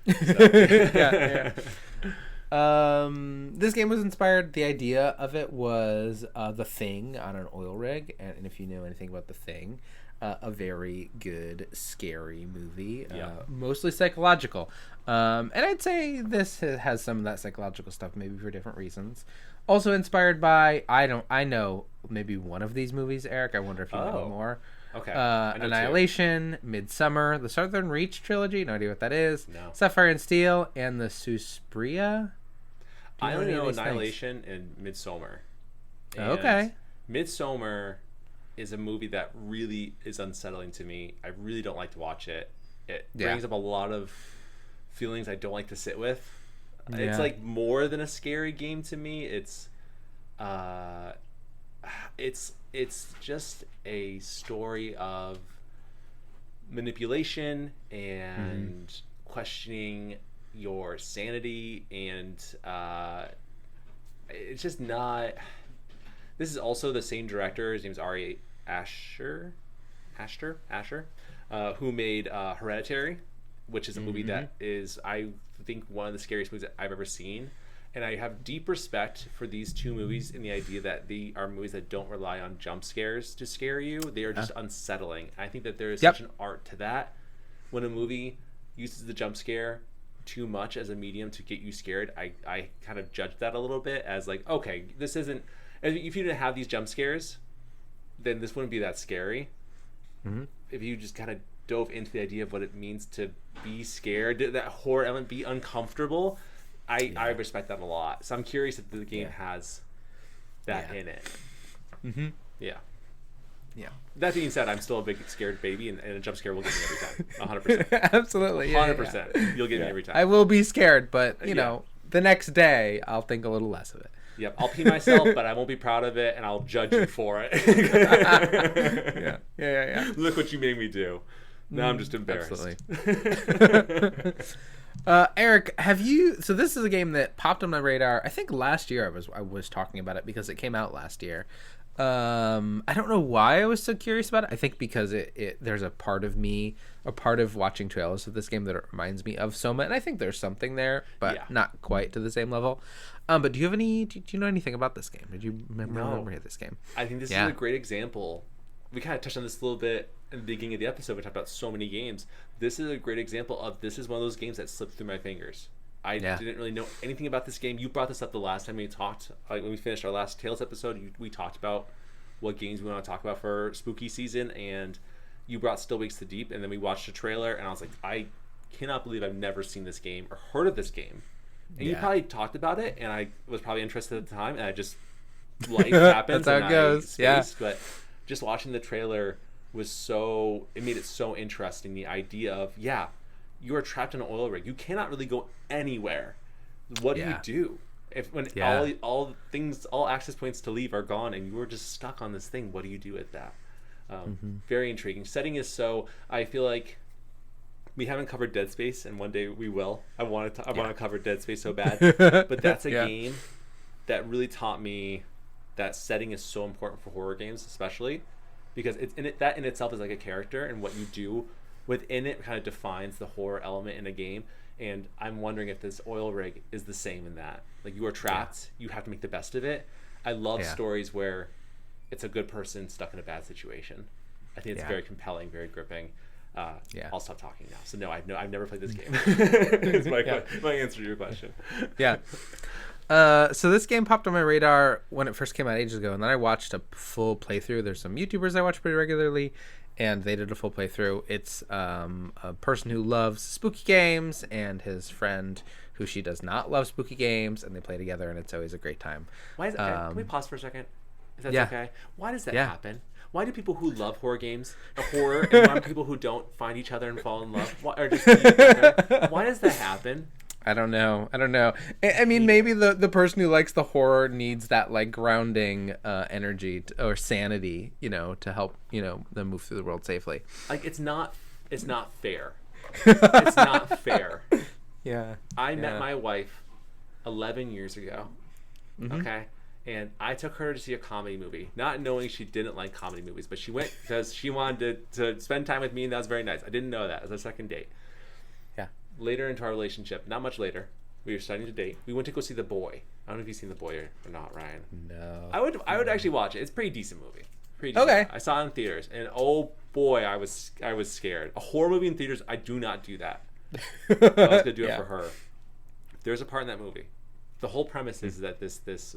Speaker 1: So.
Speaker 2: Yeah. This game was inspired. The idea of it was The Thing on an oil rig, and if you know anything about The Thing, a very good scary movie, mostly psychological. And I'd say this has some of that psychological stuff, maybe for different reasons. Also inspired by I know maybe one of these movies, Eric. I wonder if you know more.
Speaker 1: Okay.
Speaker 2: Annihilation, Midsummer, the Southern Reach trilogy. No idea what that is.
Speaker 1: No.
Speaker 2: Sapphire and Steel, and the Suspiria.
Speaker 1: I only know Annihilation and Midsummer. And
Speaker 2: okay.
Speaker 1: Midsummer is a movie that really is unsettling to me. I really don't like to watch it. It brings up a lot of feelings I don't like to sit with. Yeah. It's like more than a scary game to me. It's just a story of manipulation and questioning your sanity, and it's just not. This is also the same director. His name's Ari Aster, who made Hereditary, which is a movie that is, I think, one of the scariest movies that I've ever seen. And I have deep respect for these two movies in the idea that they are movies that don't rely on jump scares to scare you. They are just unsettling. I think that there is such an art to that. When a movie uses the jump scare too much as a medium to get you scared, I kind of judge that a little bit as like, okay, this isn't... If you didn't have these jump scares, then this wouldn't be that scary. If you just kind of dove into the idea of what it means to be scared, that horror element, be uncomfortable... I respect that a lot. So I'm curious if the game has that in it. Yeah. That being said, I'm still a big scared baby, and a jump scare will get me every time. 100%.
Speaker 2: Absolutely.
Speaker 1: 100%. You'll get me every time.
Speaker 2: I will be scared, but, you know, the next day, I'll think a little less of it.
Speaker 1: Yep. I'll pee myself, but I won't be proud of it, and I'll judge you for it.
Speaker 2: Yeah.
Speaker 1: Look what you made me do. Now I'm just embarrassed.
Speaker 2: Absolutely. Eric, so this is a game that popped on my radar. I think last year I was talking about it because it came out last year. I don't know why I was so curious about it. I think because there's a part of watching trailers of this game that it reminds me of Soma, and I think there's something there, but not quite to the same level. But do you know anything about this game? Did you remember this game?
Speaker 1: I think this is a great example. We kind of touched on this a little bit in the beginning of the episode. We talked about so many games. This is a great example of this is one of those games that slipped through my fingers. I didn't really know anything about this game. You brought this up the last time we talked, when we finished our last Tales episode. We talked about what games we want to talk about for spooky season, and you brought Still Wakes the Deep, and then we watched a trailer, and I was like, I cannot believe I've never seen this game or heard of this game. And you probably talked about it, and I was probably interested at the time, and I just, life happens.
Speaker 2: That's how it goes.
Speaker 1: But just watching the trailer it made it so interesting. The idea of, you are trapped in an oil rig. You cannot really go anywhere. What do you do? When all access points to leave are gone and you are just stuck on this thing, what do you do with that? Very intriguing. Setting is I feel like we haven't covered Dead Space, and one day we will. I want to cover Dead Space so bad. But that's a game that really taught me that setting is so important for horror games, especially because that in itself is like a character, and what you do within it kind of defines the horror element in a game. And I'm wondering if this oil rig is the same in that. Like, you are trapped, you have to make the best of it. I love stories where it's a good person stuck in a bad situation. I think it's very compelling, very gripping. I'll stop talking now. So no, I've never played this game. It's my answer to your question.
Speaker 2: So this game popped on my radar when it first came out ages ago, and then I watched a full playthrough. There's some YouTubers I watch pretty regularly, and they did a full playthrough. It's a person who loves spooky games and his friend who she does not love spooky games, and they play together, and it's always a great time.
Speaker 1: Why is can we pause for a second? If that's
Speaker 2: Yeah.
Speaker 1: okay. Why does that
Speaker 2: Yeah.
Speaker 1: happen? Why do people who love horror games, and why do people who don't find each other and fall in love, or just leave each other? Why does that happen?
Speaker 2: I don't know. I mean, maybe the person who likes the horror needs that like grounding energy or sanity, to help them move through the world safely.
Speaker 1: Like it's not fair. It's not fair.
Speaker 2: Yeah.
Speaker 1: I met my wife 11 years ago.
Speaker 2: Mm-hmm.
Speaker 1: Okay. And I took her to see a comedy movie, not knowing she didn't like comedy movies, but she went because she wanted to spend time with me, and that was very nice. I didn't know that as a second date.
Speaker 2: Yeah.
Speaker 1: Later into our relationship, not much later, we were starting to date. We went to go see The Boy. I don't know if you've seen The Boy or not, Ryan.
Speaker 2: No.
Speaker 1: I would actually watch it. It's a pretty decent movie. Pretty decent.
Speaker 2: Okay.
Speaker 1: I saw it in theaters, and oh boy, I was scared. A horror movie in theaters, I do not do that. I was gonna do it for her. There's a part in that movie. The whole premise is that this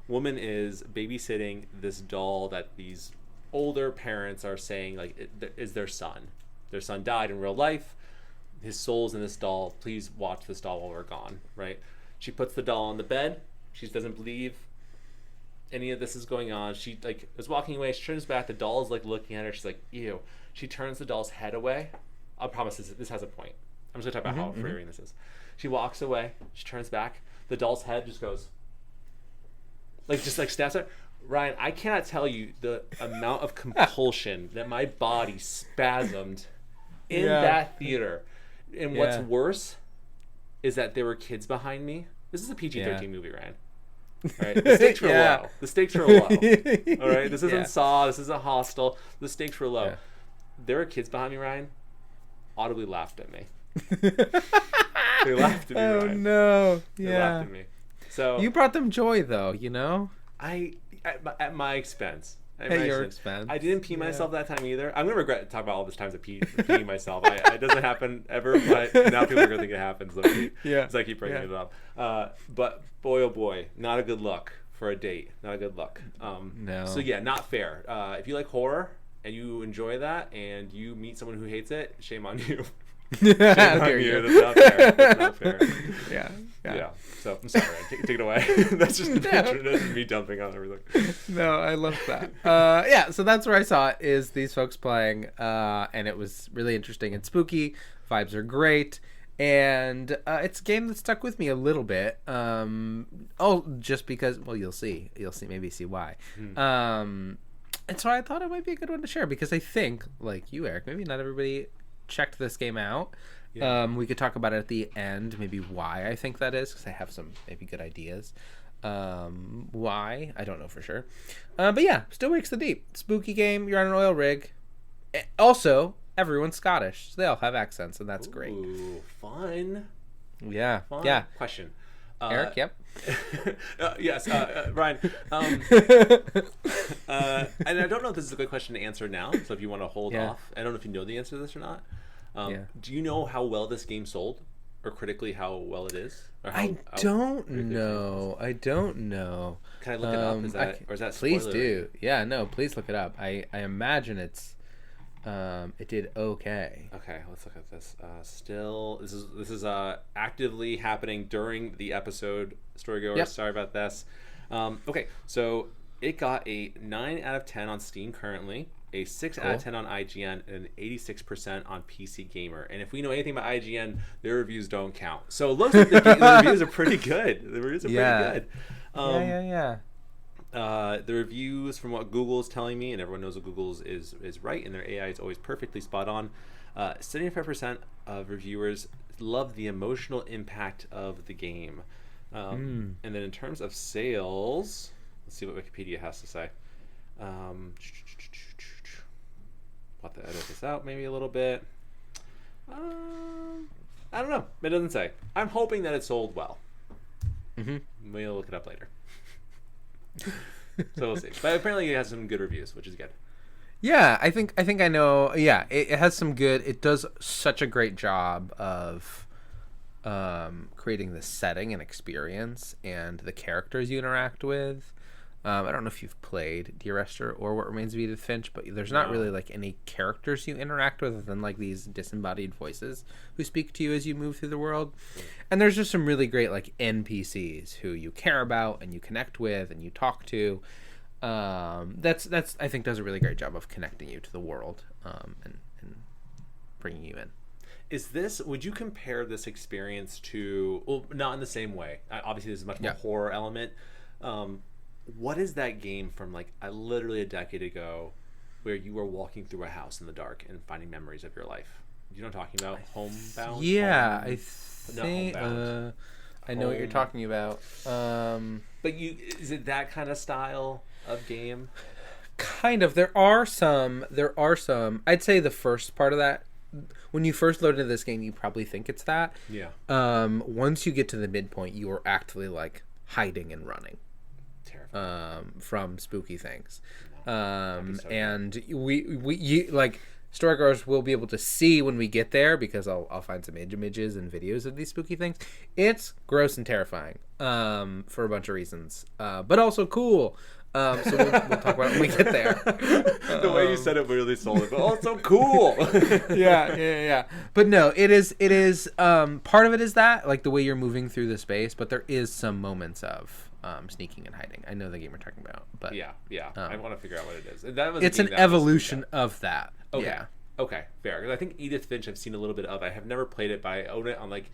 Speaker 1: woman is babysitting this doll that these older parents are saying like is their son. Their son died in real life. His soul's in this doll. Please watch this doll while we're gone. Right? She puts the doll on the bed. She doesn't believe any of this is going on. She like is walking away. She turns back. The doll is like looking at her. She's like, ew. She turns the doll's head away. I promise this has a point. I'm just gonna talk about how freeing this is. She walks away. She turns back. The doll's head just goes, just snaps at her. Ryan, I cannot tell you the amount of compulsion that my body spasmed in that theater. And what's worse is that there were kids behind me. This is a PG-13 movie, Ryan. All right, the stakes were low. The stakes were low. All right, this isn't Saw. This isn't Hostel. The stakes were low. Yeah. There were kids behind me, Ryan. Audibly laughed at me. They laughed at me.
Speaker 2: Oh
Speaker 1: Ryan.
Speaker 2: No!
Speaker 1: They laughed at me. So
Speaker 2: you brought them joy, though.
Speaker 1: At my expense.
Speaker 2: At your expense.
Speaker 1: I didn't pee myself that time either. I'm gonna regret talking about all these times I peeing myself. It doesn't happen ever, but now people are gonna think it happens. So I keep bringing it up. But boy, oh boy, not a good look for a date. Not a good look.
Speaker 2: No.
Speaker 1: So yeah, not fair. If you like horror and you enjoy that, and you meet someone who hates it, shame on you. Shame on you. That's not fair. That's not fair. Yeah. So I'm sorry. Take it away. That's just me dumping on everything.
Speaker 2: No, I love that. So that's where I saw it. Is these folks playing, and it was really interesting and spooky. Vibes are great, and it's a game that stuck with me a little bit. Just because. Well, you'll see. Maybe see why. And so I thought it might be a good one to share because I think, like you, Eric, maybe not everybody checked this game out. Yeah. We could talk about it at the end, maybe why I think that is, because I have some maybe good ideas. Why? I don't know for sure. But yeah, Still Wakes the Deep. Spooky game. You're on an oil rig. Also, everyone's Scottish. So they all have accents, and that's great.
Speaker 1: Ooh, fun.
Speaker 2: Yeah.
Speaker 1: Fun.
Speaker 2: Yeah.
Speaker 1: Question.
Speaker 2: Eric, yep.
Speaker 1: Yes, Ryan. And I don't know if this is a good question to answer now, so if you want to hold off. I don't know if you know the answer to this or not. Do you know how well this game sold? Or critically how well it is? Or
Speaker 2: I don't know.
Speaker 1: Can I look it up? Or is that
Speaker 2: Please
Speaker 1: spoiler?
Speaker 2: do. Yeah, no, please look it up. I imagine it did okay.
Speaker 1: Okay, let's look at this. This is actively happening during the episode. Storygoers,
Speaker 2: Yep.
Speaker 1: Sorry about this. Okay, so it got a 9 out of 10 on Steam currently, a 6 out of 10 on IGN, and an 86% on PC Gamer. And if we know anything about IGN, their reviews don't count. So it looks like the reviews are pretty good. The reviews are pretty good. The reviews, from what Google is telling me, and everyone knows what Google's is right, and their AI is always perfectly spot on. 75% of reviewers love the emotional impact of the game. And then in terms of sales, let's see what Wikipedia has to say. I'll have to edit this out maybe a little bit. I don't know. It doesn't say. I'm hoping that it sold well. We'll look it up later. So we'll see. But apparently it has some good reviews, which is good.
Speaker 2: Yeah, I think I know. Yeah, it has some good. It does such a great job of creating the setting and experience and the characters you interact with. I don't know if you've played Dear Esther or What Remains of Edith Finch, but there's not really like any characters you interact with other than like these disembodied voices who speak to you as you move through the world. And there's just some really great like NPCs who you care about and you connect with and you talk to. That's I think does a really great job of connecting you to the world, and bringing you in.
Speaker 1: Would you compare this experience to, well, not in the same way. Obviously, this is much more horror element. What is that game from like literally a decade ago where you were walking through a house in the dark and finding memories of your life? You know what I'm talking about? Homebound?
Speaker 2: Yeah, I think I know what you're talking about.
Speaker 1: But is it that kind of style of game?
Speaker 2: Kind of. There are some. I'd say the first part of that, when you first load into this game, you probably think it's that.
Speaker 1: Yeah.
Speaker 2: Once you get to the midpoint, you are actively like hiding and running. Terrifying. From spooky things. And we like Storygoers will be able to see when we get there, because I'll find some images and videos of these spooky things. It's gross and terrifying for a bunch of reasons, but also cool. So we'll talk about it when we get there.
Speaker 1: The way you said it really sold it, but also cool.
Speaker 2: Yeah. But no, it is part of it is that, like, the way you're moving through the space, but there is some moments of sneaking and hiding. I know the game we're talking about, but
Speaker 1: yeah. I want to figure out what it is.
Speaker 2: It's an evolution of that.
Speaker 1: Okay.
Speaker 2: Yeah.
Speaker 1: Okay, fair. Because I think Edith Finch I've seen a little bit of. I have never played it, but I own it on like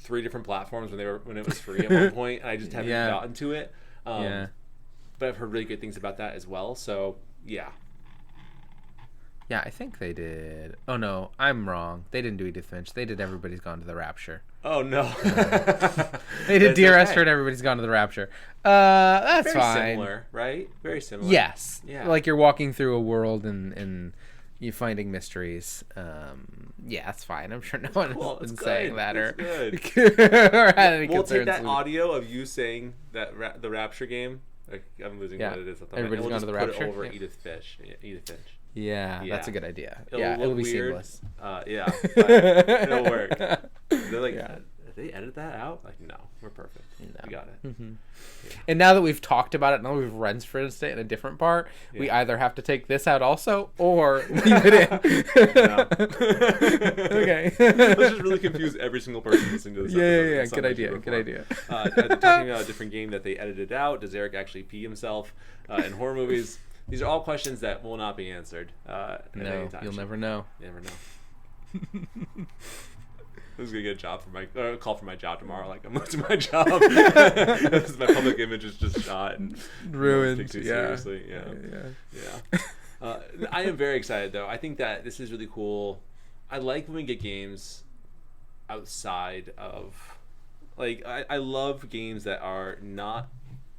Speaker 1: 3 different platforms when it was free at one point, and I just haven't gotten to it. But I've heard really good things about that as well. So yeah.
Speaker 2: Yeah, I think they did. Oh no, I'm wrong. They didn't do Edith Finch. They did Everybody's Gone to the Rapture.
Speaker 1: Oh no.
Speaker 2: They did Dear Esther and Everybody's Gone to the Rapture. That's
Speaker 1: very
Speaker 2: fine.
Speaker 1: Very similar, right? Very similar.
Speaker 2: Yes.
Speaker 1: Yeah.
Speaker 2: Like you're walking through a world and you're finding mysteries. Yeah, that's fine. I'm sure no one has been saying that or
Speaker 1: had any concerns. We'll take that audio of you saying that the Rapture game. I'm losing what it is.
Speaker 2: Everybody's Gone to the Rapture.
Speaker 1: Put it over Edith Finch.
Speaker 2: Yeah, that's a good idea. It'll be weird. Seamless.
Speaker 1: Yeah, it'll work. They're like, did they edit that out? Like, no, we're perfect. No. We got it. Mm-hmm. Yeah.
Speaker 2: And now that we've talked about it, now we've referenced it in a different part, we either have to take this out also or leave it in. Okay.
Speaker 1: Let's just really confuse every single person listening to this episode.
Speaker 2: Yeah. Good idea.
Speaker 1: Are they talking about a different game that they edited out? Does Eric actually pee himself in horror movies? These are all questions that will not be answered.
Speaker 2: No, you'll never know.
Speaker 1: Never know. This is gonna get a job for call for my job tomorrow. Like, I'm losing my job. My public image is just shot and
Speaker 2: ruined.
Speaker 1: Too seriously. Yeah. I am very excited though. I think that this is really cool. I like when we get games outside of, like, I love games that are not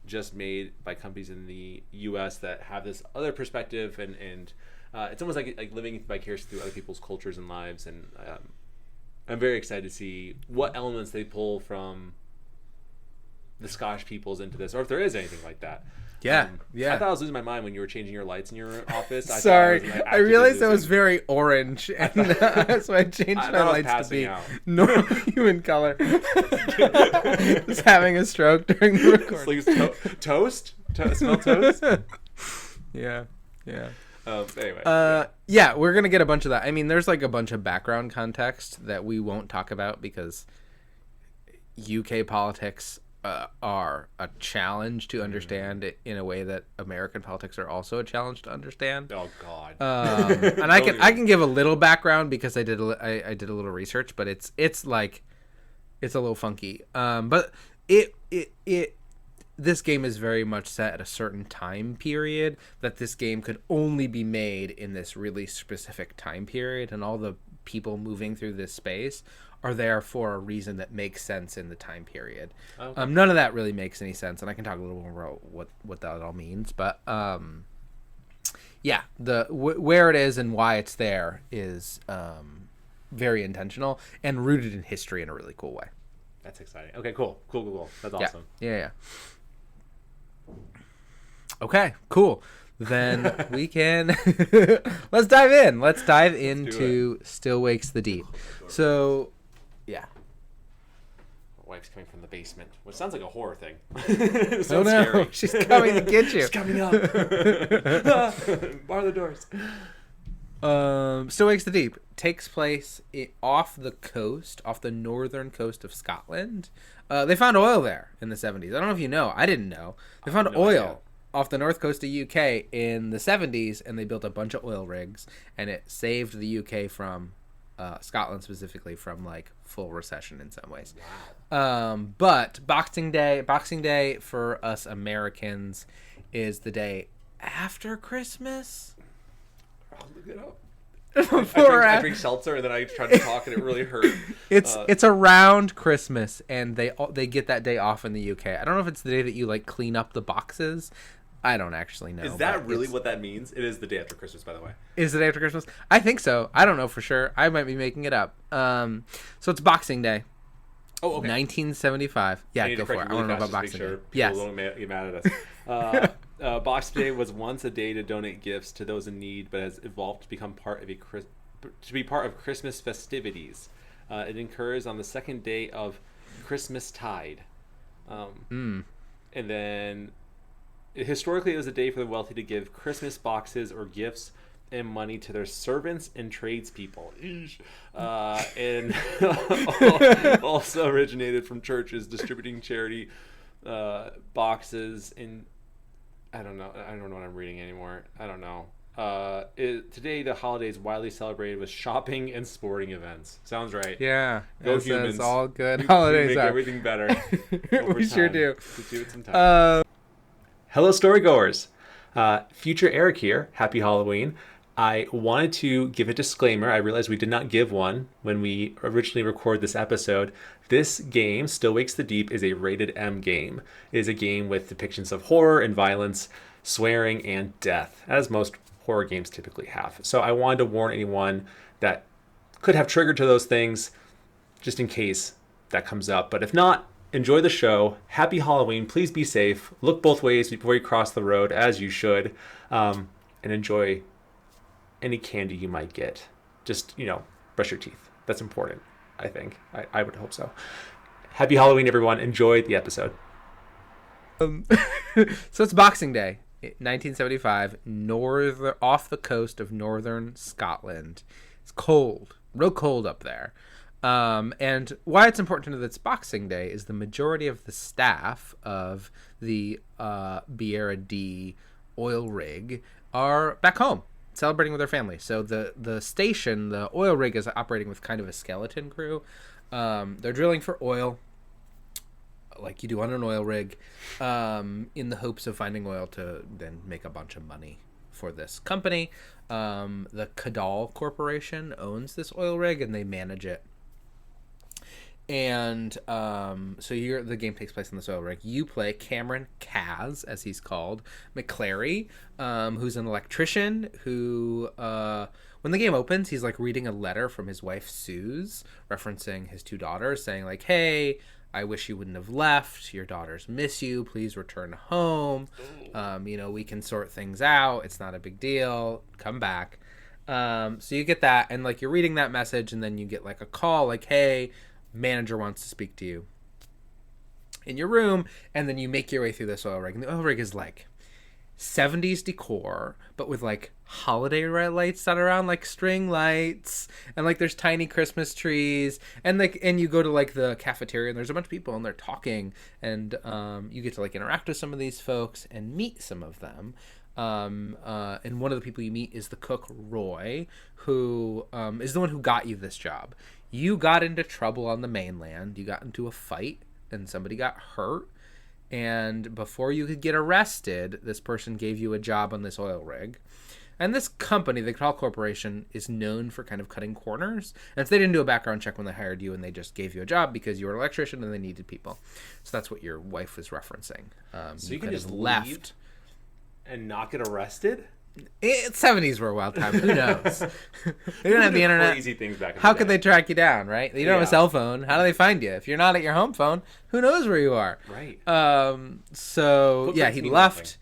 Speaker 1: just made by companies in the U.S. that have this other perspective, and it's almost like living vicariously through other people's cultures and lives. And I'm very excited to see what elements they pull from the Scottish peoples into this, or if there is anything like that.
Speaker 2: Yeah.
Speaker 1: I thought I was losing my mind when you were changing your lights in your office.
Speaker 2: Sorry, I realized it was very orange, and so I changed my lights to be normal human color. Just having a stroke during the recording.
Speaker 1: Toast? Smell toast?
Speaker 2: Yeah.
Speaker 1: Anyway.
Speaker 2: Yeah, we're gonna get a bunch of that. I mean, there's like a bunch of background context that we won't talk about because UK politics are a challenge to understand in a way that American politics are also a challenge to understand.
Speaker 1: Oh God!
Speaker 2: And I can give a little background because I did a little research, but it's a little funky. But this game is very much set at a certain time period, that this game could only be made in this really specific time period, and all the people moving through this space are there for a reason that makes sense in the time period. Okay. None of that really makes any sense, and I can talk a little more about what that all means. But yeah, where it is and why it's there is very intentional and rooted in history in a really cool way.
Speaker 1: That's exciting. Okay, cool. That's awesome.
Speaker 2: Yeah. Okay, cool. Then we can let's dive in. Let's dive into Still Wakes the Deep. So, yeah.
Speaker 1: My wife's coming from the basement, which sounds like a horror thing.
Speaker 2: Oh no, scary. She's coming to get you.
Speaker 1: She's coming up. Bar the doors.
Speaker 2: Still Wakes the Deep takes place off the northern coast of Scotland. They found oil there in the 70s. I don't know if you know. I didn't know. They found oil off the north coast of UK in the 70s, and they built a bunch of oil rigs, and it saved the UK from Scotland specifically from like full recession in some ways.
Speaker 1: Wow.
Speaker 2: But Boxing Day for us Americans is the day after Christmas.
Speaker 1: I'll look it up.
Speaker 2: I
Speaker 1: I drink seltzer and then I try to talk and it really hurt.
Speaker 2: It's around Christmas, and they get that day off in the UK. I don't know if it's the day that you like clean up the boxes. I don't actually know.
Speaker 1: Is that really what that means? It is the day after Christmas, by the way.
Speaker 2: Is the day after Christmas? I think so. I don't know for sure. I might be making it up. So it's Boxing Day.
Speaker 1: Oh, okay.
Speaker 2: 1975. Yeah, go for it. I want to know about Boxing Day.
Speaker 1: Yes. People don't get mad at us. Boxing Day was once a day to donate gifts to those in need, but has evolved to become part of Christmas festivities. It occurs on the second day of Christmas tide. And then historically, it was a day for the wealthy to give Christmas boxes or gifts and money to their servants and tradespeople. And also originated from churches distributing charity boxes. And I don't know what I'm reading anymore. I don't know. Today, the holiday is widely celebrated with shopping and sporting events. Sounds right.
Speaker 2: Yeah.
Speaker 1: Go humans.
Speaker 2: It's all good. Holidays
Speaker 1: we make
Speaker 2: are.
Speaker 1: Everything better.
Speaker 2: We sure do.
Speaker 1: Let's do it sometime. Hello, Storygoers. Future Eric here. Happy Halloween. I wanted to give a disclaimer. I realized we did not give one when we originally recorded this episode. This game, Still Wakes the Deep, is a rated M game. It is a game with depictions of horror and violence, swearing, and death, as most horror games typically have. So I wanted to warn anyone that could have triggered to those things, just in case that comes up. But if not, enjoy the show. Happy Halloween. Please be safe. Look both ways before you cross the road, as you should. And enjoy any candy you might get. Just, brush your teeth. That's important, I think. I would hope so. Happy Halloween, everyone. Enjoy the episode.
Speaker 2: So it's Boxing Day, 1975, off the coast of northern Scotland. It's cold, real cold up there. And why it's important to know that it's Boxing Day is the majority of the staff of the Biera D oil rig are back home celebrating with their family. So the station, the oil rig, is operating with kind of a skeleton crew. They're drilling for oil, like you do on an oil rig, in the hopes of finding oil to then make a bunch of money for this company. The Cadal Corporation owns this oil rig and they manage it. And so the game takes place in this oil rig. You play Cameron Kaz, as he's called, McClary, who's an electrician who, when the game opens, he's like reading a letter from his wife, Suze, referencing his two daughters, saying like, hey, I wish you wouldn't have left. Your daughters miss you. Please return home. We can sort things out. It's not a big deal. Come back. So you get that, and like you're reading that message, and then you get like a call like, hey, manager wants to speak to you in your room. And then you make your way through this oil rig, and the oil rig is like 70s decor, but with like holiday lights that are around, like string lights, and like there's tiny Christmas trees, and you go to like the cafeteria and there's a bunch of people and they're talking, and you get to like interact with some of these folks and meet some of them. And one of the people you meet is the cook, Roy, who is the one who got you this job. You got into trouble on the mainland. You got into a fight and somebody got hurt. And before you could get arrested, this person gave you a job on this oil rig. And this company, the Cadal Corporation, is known for kind of cutting corners. And so they didn't do a background check when they hired you, and they just gave you a job because you were an electrician and they needed people. So that's what your wife was referencing.
Speaker 1: So you can just leave and not get arrested?
Speaker 2: 70s were a wild time. Who knows? They didn't have the internet.
Speaker 1: Crazy things back in the
Speaker 2: How
Speaker 1: day.
Speaker 2: could they track you down, right? You don't have a cell phone. How do they find you? If you're not at your home phone, who knows where you are?
Speaker 1: Right.
Speaker 2: So yeah, he left.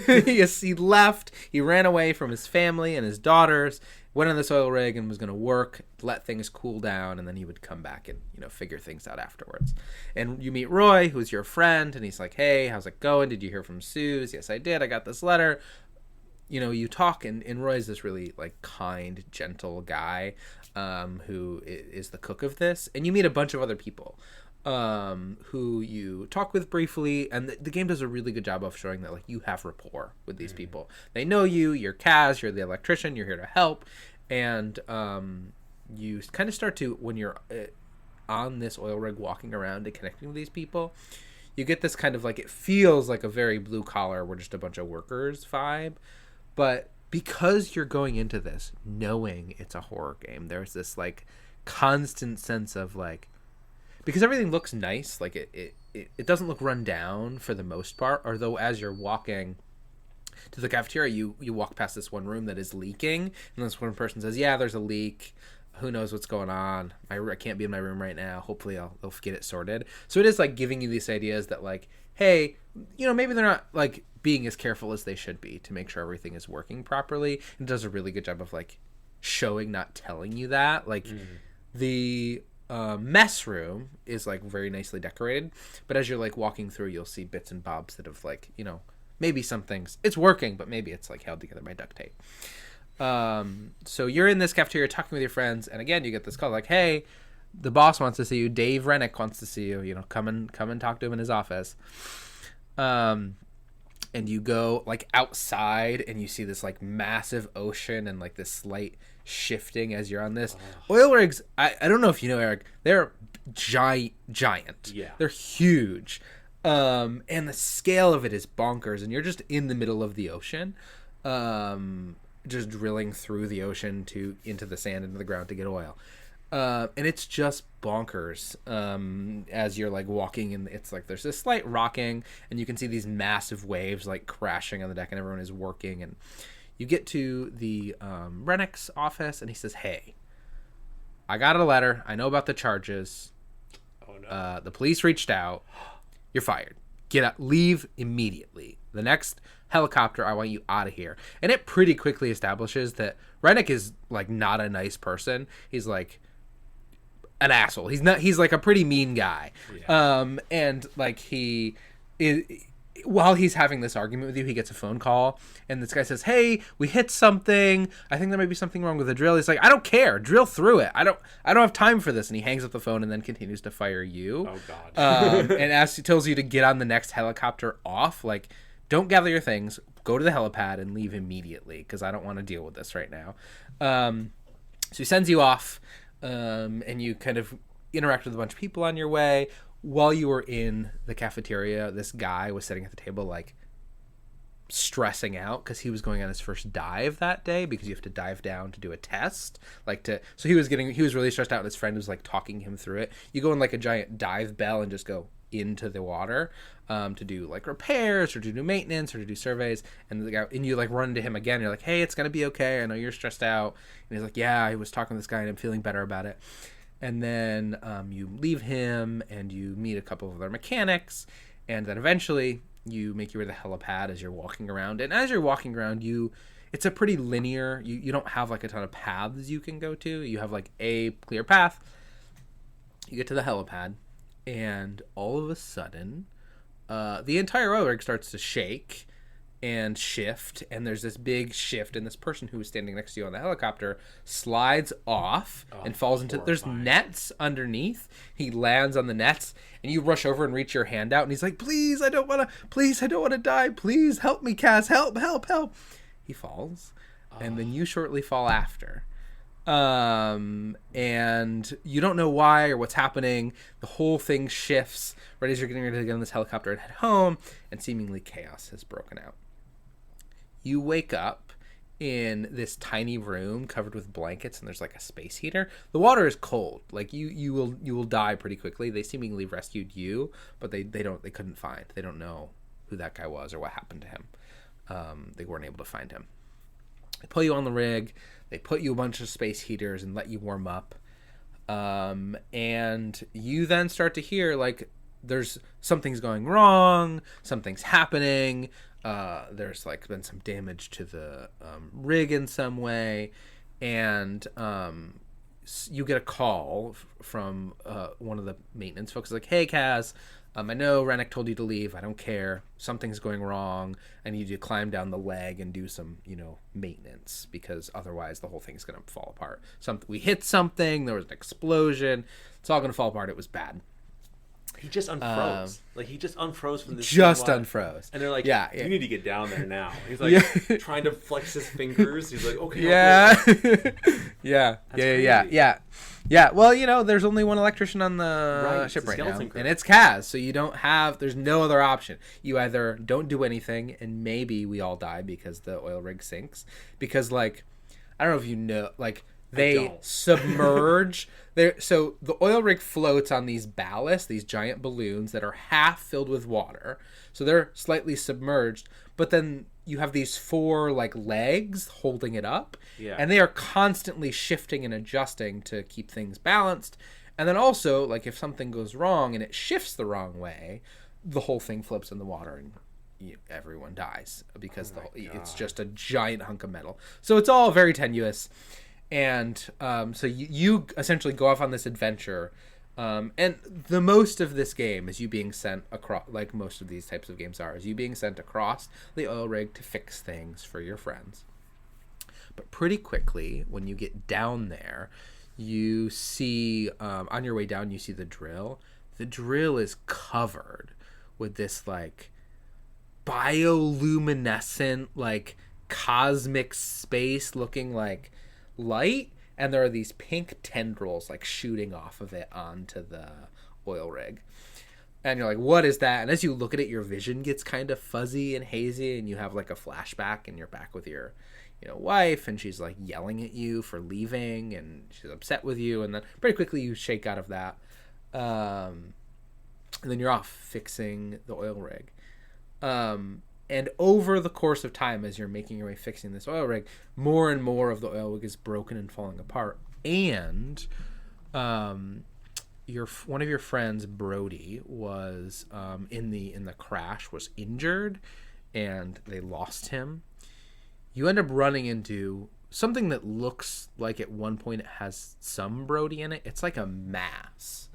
Speaker 2: Yes, he left. He ran away from his family and his daughters, went on this oil rig and was going to work, let things cool down, and then he would come back and, figure things out afterwards. And you meet Roy, who's your friend, and he's like, hey, how's it going? Did you hear from Suze? Yes, I did. I got this letter. You talk, and Roy's this really, like, kind, gentle guy who is the cook of this. And you meet a bunch of other people. who you talk with briefly, and the game does a really good job of showing that like you have rapport with these people. They know you. You're Kaz. You're the electrician. You're here to help, and you kind of start to, when you're on this oil rig walking around and connecting with these people, you get this kind of like, it feels like a very blue collar, we're just a bunch of workers vibe, but because you're going into this knowing it's a horror game, there's this like constant sense of like, because everything looks nice, like it doesn't look run down for the most part, although as you're walking to the cafeteria, you walk past this one room that is leaking, and this one person says, yeah, there's a leak, who knows what's going on, I can't be in my room right now, hopefully they'll get it sorted. So it is like giving you these ideas that like, hey, maybe they're not like being as careful as they should be to make sure everything is working properly. And it does a really good job of like showing, not telling you that. Like the mess room is like very nicely decorated, but as you're like walking through, you'll see bits and bobs that have like, maybe some things it's working, but maybe it's like held together by duct tape. So you're in this cafeteria talking with your friends, and again you get this call like, hey, the boss wants to see you, Dave Rennick wants to see you, come and talk to him in his office. And you go like outside and you see this like massive ocean and like this slight shifting as you're on this. Oil rigs, I don't know if you know, Eric, they're giant.
Speaker 1: Yeah.
Speaker 2: They're huge. And the scale of it is bonkers, and you're just in the middle of the ocean. Just drilling through the ocean into the sand, into the ground to get oil. And it's just bonkers as you're like walking, and it's like there's this slight rocking, and you can see these massive waves like crashing on the deck, and everyone is working. And you get to the Rennick's office, and he says, hey, I got a letter. I know about the charges.
Speaker 1: Oh, no.
Speaker 2: The police reached out. You're fired. Get out. Leave immediately. The next helicopter, I want you out of here. And it pretty quickly establishes that Rennick is like not a nice person. He's like an asshole. He's like a pretty mean guy. Yeah. And like he is, while he's having this argument with you, he gets a phone call, and this guy says, hey, we hit something. I think there might be something wrong with the drill. He's like, I don't care. Drill through it. I don't have time for this. And he hangs up the phone and then continues to fire you.
Speaker 1: Oh God.
Speaker 2: And he tells you to get on the next helicopter off. Like, don't gather your things. Go to the helipad and leave immediately, because I don't want to deal with this right now. So he sends you off, and you kind of interact with a bunch of people on your way. While you were in the cafeteria, this guy was sitting at the table, like, stressing out because he was going on his first dive that day, because you have to dive down to do a test. So he was really stressed out, and his friend was, like, talking him through it. You go in, like, a giant dive bell and just go into the water to do, like, repairs or to do maintenance or to do surveys. And the guy, and you, like, run to him again. You're like, hey, it's going to be okay. I know you're stressed out. And he's like, yeah, I was talking to this guy, and I'm feeling better about it. And then you leave him, and you meet a couple of other mechanics, and then eventually you make your way to the helipad as you're walking around. And as you're walking around, it's a pretty linear, you don't have like a ton of paths you can go to. You have like a clear path. You get to the helipad, and all of a sudden, the entire oil rig starts to shake and shift, and there's this big shift, and this person who was standing next to you on the helicopter slides off and falls into, there's nets underneath. He lands on the nets, and you rush over and reach your hand out, and he's like, please, I don't want to die, please help me, Kaz, help. He falls, and then you shortly fall after. And you don't know why or what's happening. The whole thing shifts right as you're getting ready to get on this helicopter and head home, and seemingly chaos has broken out. You wake up in this tiny room covered with blankets, and there's like a space heater. The water is cold. Like you will die pretty quickly. They seemingly rescued you, but they don't know who that guy was or what happened to him. They weren't able to find him. They put you on the rig. They put you a bunch of space heaters and let you warm up. And you then start to hear like something's going wrong. Something's happening. There's like been some damage to the rig in some way. And you get a call from one of the maintenance folks. Like, hey, Kaz, I know Rennick told you to leave. I don't care. Something's going wrong. I need you to climb down the leg and do some, maintenance, because otherwise the whole thing's going to fall apart. We hit something. There was an explosion. It's all going to fall apart. It was bad.
Speaker 1: He just unfroze. He just unfroze from this.
Speaker 2: Just unfroze.
Speaker 1: And they're like,
Speaker 2: yeah,
Speaker 1: you need to get down there now. He's like trying to flex his fingers. He's like, okay.
Speaker 2: Yeah.
Speaker 1: Yeah.
Speaker 2: Yeah. Well, there's only one electrician on the ship right now. Crew. And it's Kaz. So there's no other option. You either don't do anything and maybe we all die because the oil rig sinks. Because, I don't know if you know, they submerge. So the oil rig floats on these ballasts, these giant balloons that are half filled with water. So they're slightly submerged, but then you have these 4 legs holding it up, and they are constantly shifting and adjusting to keep things balanced. And then also, if something goes wrong and it shifts the wrong way, the whole thing flips in the water and everyone dies because it's just a giant hunk of metal. So it's all very tenuous. And so you essentially go off on this adventure, and the most of this game is you being sent across, like most of these types of games are, is you being sent across the oil rig to fix things for your friends. But pretty quickly, when you get down there, you see, on your way down, you see the drill. The drill is covered with this bioluminescent, cosmic space looking light, and there are these pink tendrils shooting off of it onto the oil rig, and you're like, what is that? And as you look at it, your vision gets kind of fuzzy and hazy, and you have a flashback, and you're back with your wife, and she's yelling at you for leaving, and she's upset with you, and then pretty quickly you shake out of that, and then you're off fixing the oil rig. And over the course of time, as you're making your way fixing this oil rig, more and more of the oil rig is broken and falling apart. And one of your friends, Brody, was in the crash, was injured, and they lost him. You end up running into something that looks like at one point it has some Brody in it. It's like a mass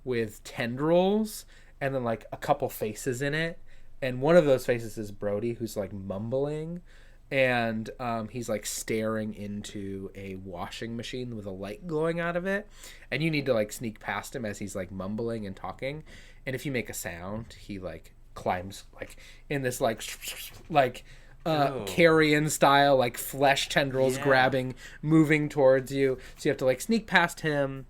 Speaker 2: with tendrils and then a couple faces in it. And one of those faces is Brody, who's mumbling, and he's staring into a washing machine with a light glowing out of it. And you need to sneak past him as he's mumbling and talking. And if you make a sound, he climbs in this carrion style, flesh tendrils grabbing, moving towards you. So you have to sneak past him.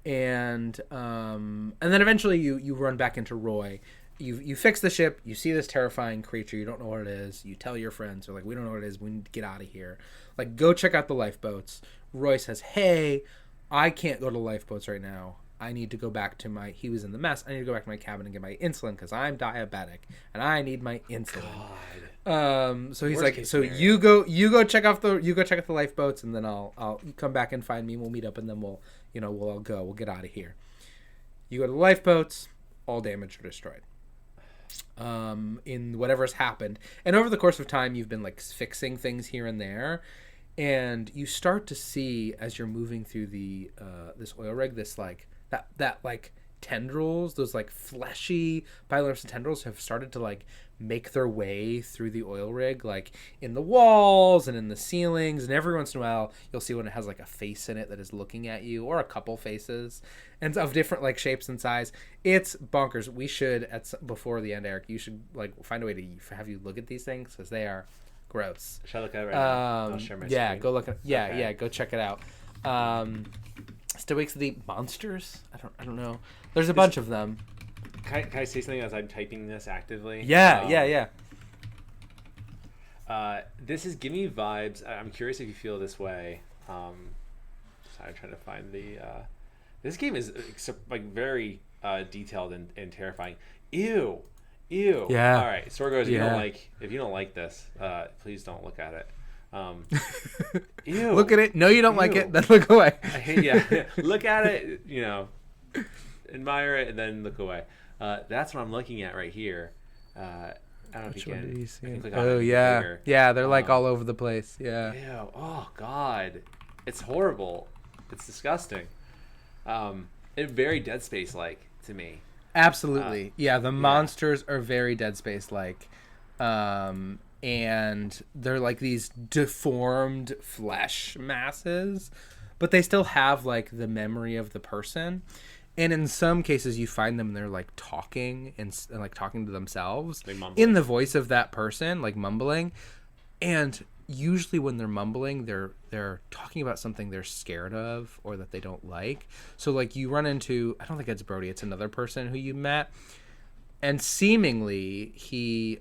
Speaker 2: And then eventually you run back into Roy. You fix the ship, you see this terrifying creature, you don't know what it is, you tell your friends, they're we don't know what it is, we need to get out of here. Go check out the lifeboats. Roy says, hey, I can't go to lifeboats right now. I need to go back to he was in the mess, I need to go back to my cabin and get my insulin because I'm diabetic and I need my insulin. God. So he's you go check out the lifeboats, and then I'll you come back and find me, we'll meet up, and then we'll get out of here. You go to the lifeboats, all damaged or destroyed. In whatever's happened, and over the course of time you've been fixing things here and there, and you start to see as you're moving through the this oil rig, this that tendrils, those fleshy bioluminescent tendrils have started to make their way through the oil rig, in the walls and in the ceilings, and every once in a while you'll see when it has a face in it that is looking at you, or a couple faces, and of different shapes and size. It's bonkers. We should before the end, Eric, you should find a way to have you look at these things because they are gross.
Speaker 1: Should I look at it right now? I'll share my screen.
Speaker 2: Go look at go check it out. Still wakes the monsters. I don't know. There's a bunch of them.
Speaker 1: Can I say something as I'm typing this actively?
Speaker 2: Yeah.
Speaker 1: This is give me vibes. I'm curious if you feel this way. I'm trying to find the. This game is very detailed and terrifying. Ew. Yeah. All right, Storygoers, if you don't like this, please don't look at it. Ew.
Speaker 2: Look at it. No, you don't like it. Then look away.
Speaker 1: Look at it. Admire it and then look away. That's what I'm looking at right here. I don't know if you can. Click on it bigger.
Speaker 2: Yeah. They're all over the place. Yeah.
Speaker 1: Ew. Oh God, it's horrible. It's disgusting. It's very Dead Space like to me.
Speaker 2: Absolutely. The monsters are very Dead Space like. And they're these deformed flesh masses, but they still have the memory of the person. And in some cases, you find them, they're like talking and like talking to themselves
Speaker 1: Like mumbling.
Speaker 2: in the voice of that person, like mumbling. And usually when they're mumbling, they're talking about something they're scared of or that they don't like. So like you run into, I don't think it's Brody, it's another person who you met. And seemingly he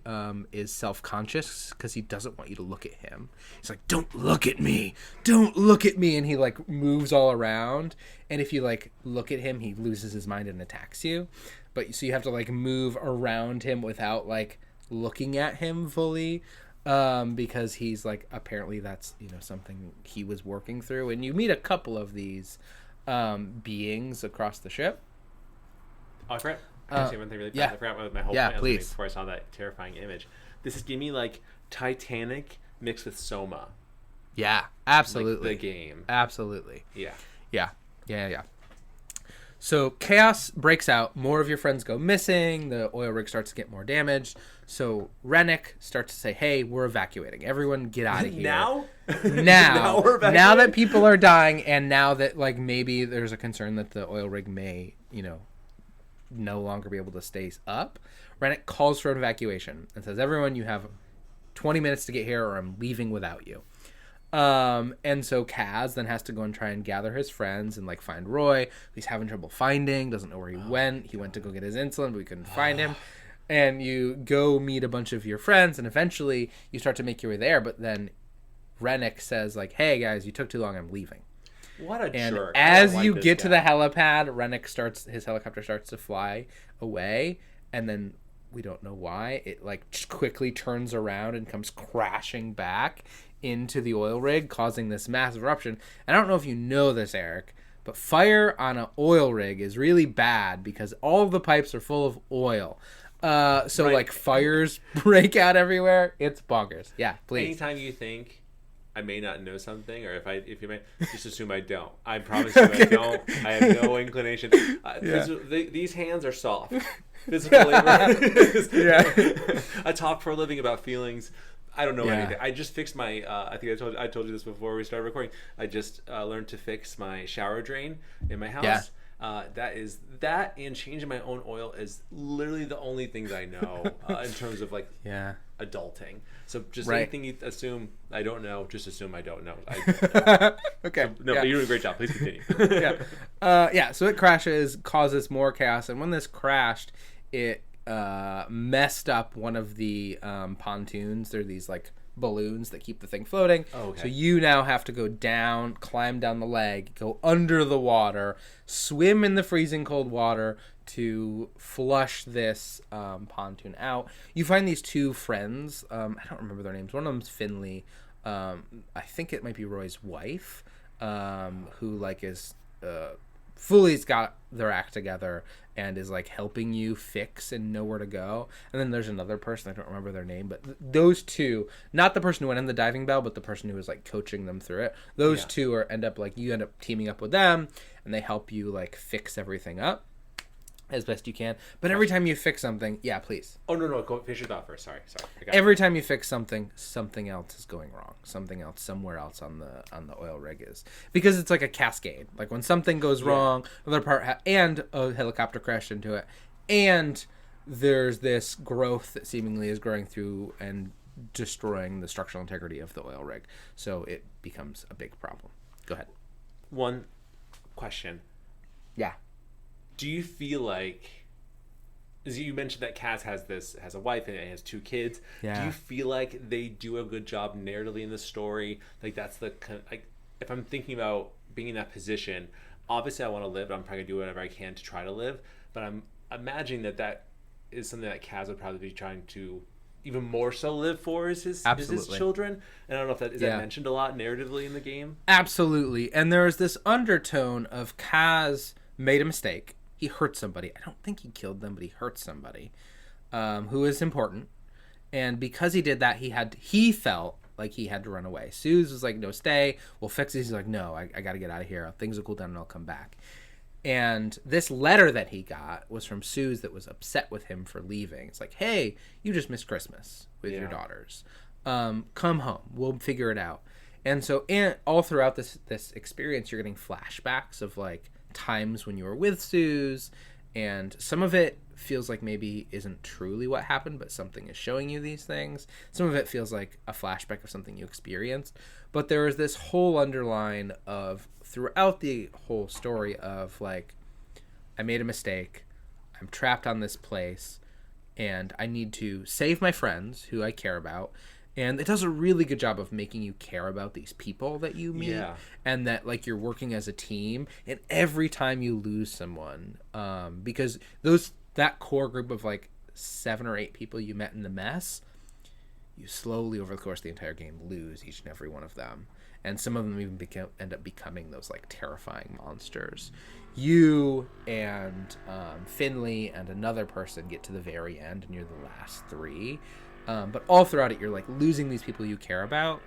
Speaker 2: is self-conscious because he doesn't want you to look at him. He's like, don't look at me. Don't look at me. And he like moves all around. And if you like look at him, he loses his mind and attacks you. But so you have to like move around him without like looking at him fully. Because he's like, apparently that's, you know, something he was working through. And you meet a couple of these beings across the ship.
Speaker 1: Oh, I forgot. I say one thing really fast. I forgot what my whole point was before I saw that terrifying image. This is giving me like Titanic mixed with Soma.
Speaker 2: Yeah, absolutely.
Speaker 1: Like the game.
Speaker 2: Absolutely.
Speaker 1: Yeah.
Speaker 2: So chaos breaks out. More of your friends go missing. The oil rig starts to get more damaged. So Rennick starts to say, hey, we're evacuating. Everyone get out of here.
Speaker 1: Now
Speaker 2: Now
Speaker 1: we're evacuating?
Speaker 2: Now that people are dying, and now that like maybe there's a concern that the oil rig may, you know, no longer be able to stay up, Rennick calls for an evacuation and says, everyone, you have 20 minutes to get here or I'm leaving without you. And so Kaz then has to go and try and gather his friends and like find Roy. He's having trouble finding, doesn't know where he went. He went to go get his insulin, but we couldn't find him. And you go meet a bunch of your friends and eventually you start to make your way there. But then Rennick says like, hey guys, you took too long. I'm leaving.
Speaker 1: What a
Speaker 2: and
Speaker 1: jerk.
Speaker 2: As you get to the helipad, Rennick his helicopter starts to fly away, and then we don't know why it like just quickly turns around and comes crashing back into the oil rig, causing this massive eruption. And I don't know if you know this, Eric, but fire on an oil rig is really bad because all of the pipes are full of oil. Like fires break out everywhere. It's bonkers. Yeah, please.
Speaker 1: Anytime you think I may not know something, or if you may, just assume I don't. I promise you I don't. I have no inclination. These hands are soft. Physical labor. I talk for a living about feelings. I don't know anything. I just fixed my. I think I told you this before we started recording. I just learned to fix my shower drain in my house. That and changing my own oil is literally the only things I know in terms of like adulting. So just anything you assume I don't know, just assume I don't know.
Speaker 2: Okay.
Speaker 1: But you're doing a great job. Please continue.
Speaker 2: So it crashes, causes more chaos, and when this crashed, it messed up one of the pontoons. They're these like balloons that keep the thing floating. So you now have to go down, climb down the leg, go under the water, swim in the freezing cold water to flush this pontoon out. You find these two friends. I don't remember their names. One of them's Finley. I think it might be Roy's wife, who like is fully's got their act together and is like helping you fix and know where to go. And then there's another person, I don't remember their name, but those two, not the person who went in the diving bell, but the person who was like coaching them through it. Those two you end up teaming up with them, and they help you like fix everything up as best you can. But every time you fix something, please.
Speaker 1: Oh no, go finish your thought first. Sorry.
Speaker 2: Every time you fix something, something else is going wrong. Something else somewhere else on the oil rig is, because it's like a cascade. Like when something goes wrong, another part and a helicopter crashed into it, and there's this growth that seemingly is growing through and destroying the structural integrity of the oil rig. So it becomes a big problem. Go ahead.
Speaker 1: One question.
Speaker 2: Yeah.
Speaker 1: Do you feel like, as you mentioned that Kaz has a wife and it has two kids, do you feel like they do a good job narratively in the story? Like that's like if I'm thinking about being in that position, obviously I want to live. I'm probably gonna do whatever I can to try to live, but I'm imagining that is something that Kaz would probably be trying to even more so live for is his children. And I don't know if that is that mentioned a lot narratively in the game.
Speaker 2: Absolutely, and there is this undertone of Kaz made a mistake. He hurt somebody. I don't think he killed them, but he hurt somebody who is important. And because he did that, he felt like he had to run away. Suze was like, no, stay. We'll fix it. He's like, no, I got to get out of here. Things will cool down and I'll come back. And this letter that he got was from Suze that was upset with him for leaving. It's like, hey, you just missed Christmas with your daughters. Come home. We'll figure it out. And so all throughout this experience, you're getting flashbacks of like times when you were with Suze, and some of it feels like maybe isn't truly what happened, but something is showing you these things. Some of it feels like a flashback of something you experienced, but there is this whole underline of throughout the whole story of like, I made a mistake, I'm trapped on this place, and I need to save my friends who I care about. And it does a really good job of making you care about these people that you meet, and that like you're working as a team. And every time you lose someone, because that core group of like 7 or 8 people you met in the mess, you slowly over the course of the entire game lose each and every one of them, and some of them even end up becoming those like terrifying monsters. You and Finley and another person get to the very end, and you're the last 3. But all throughout it, you're like losing these people you care about,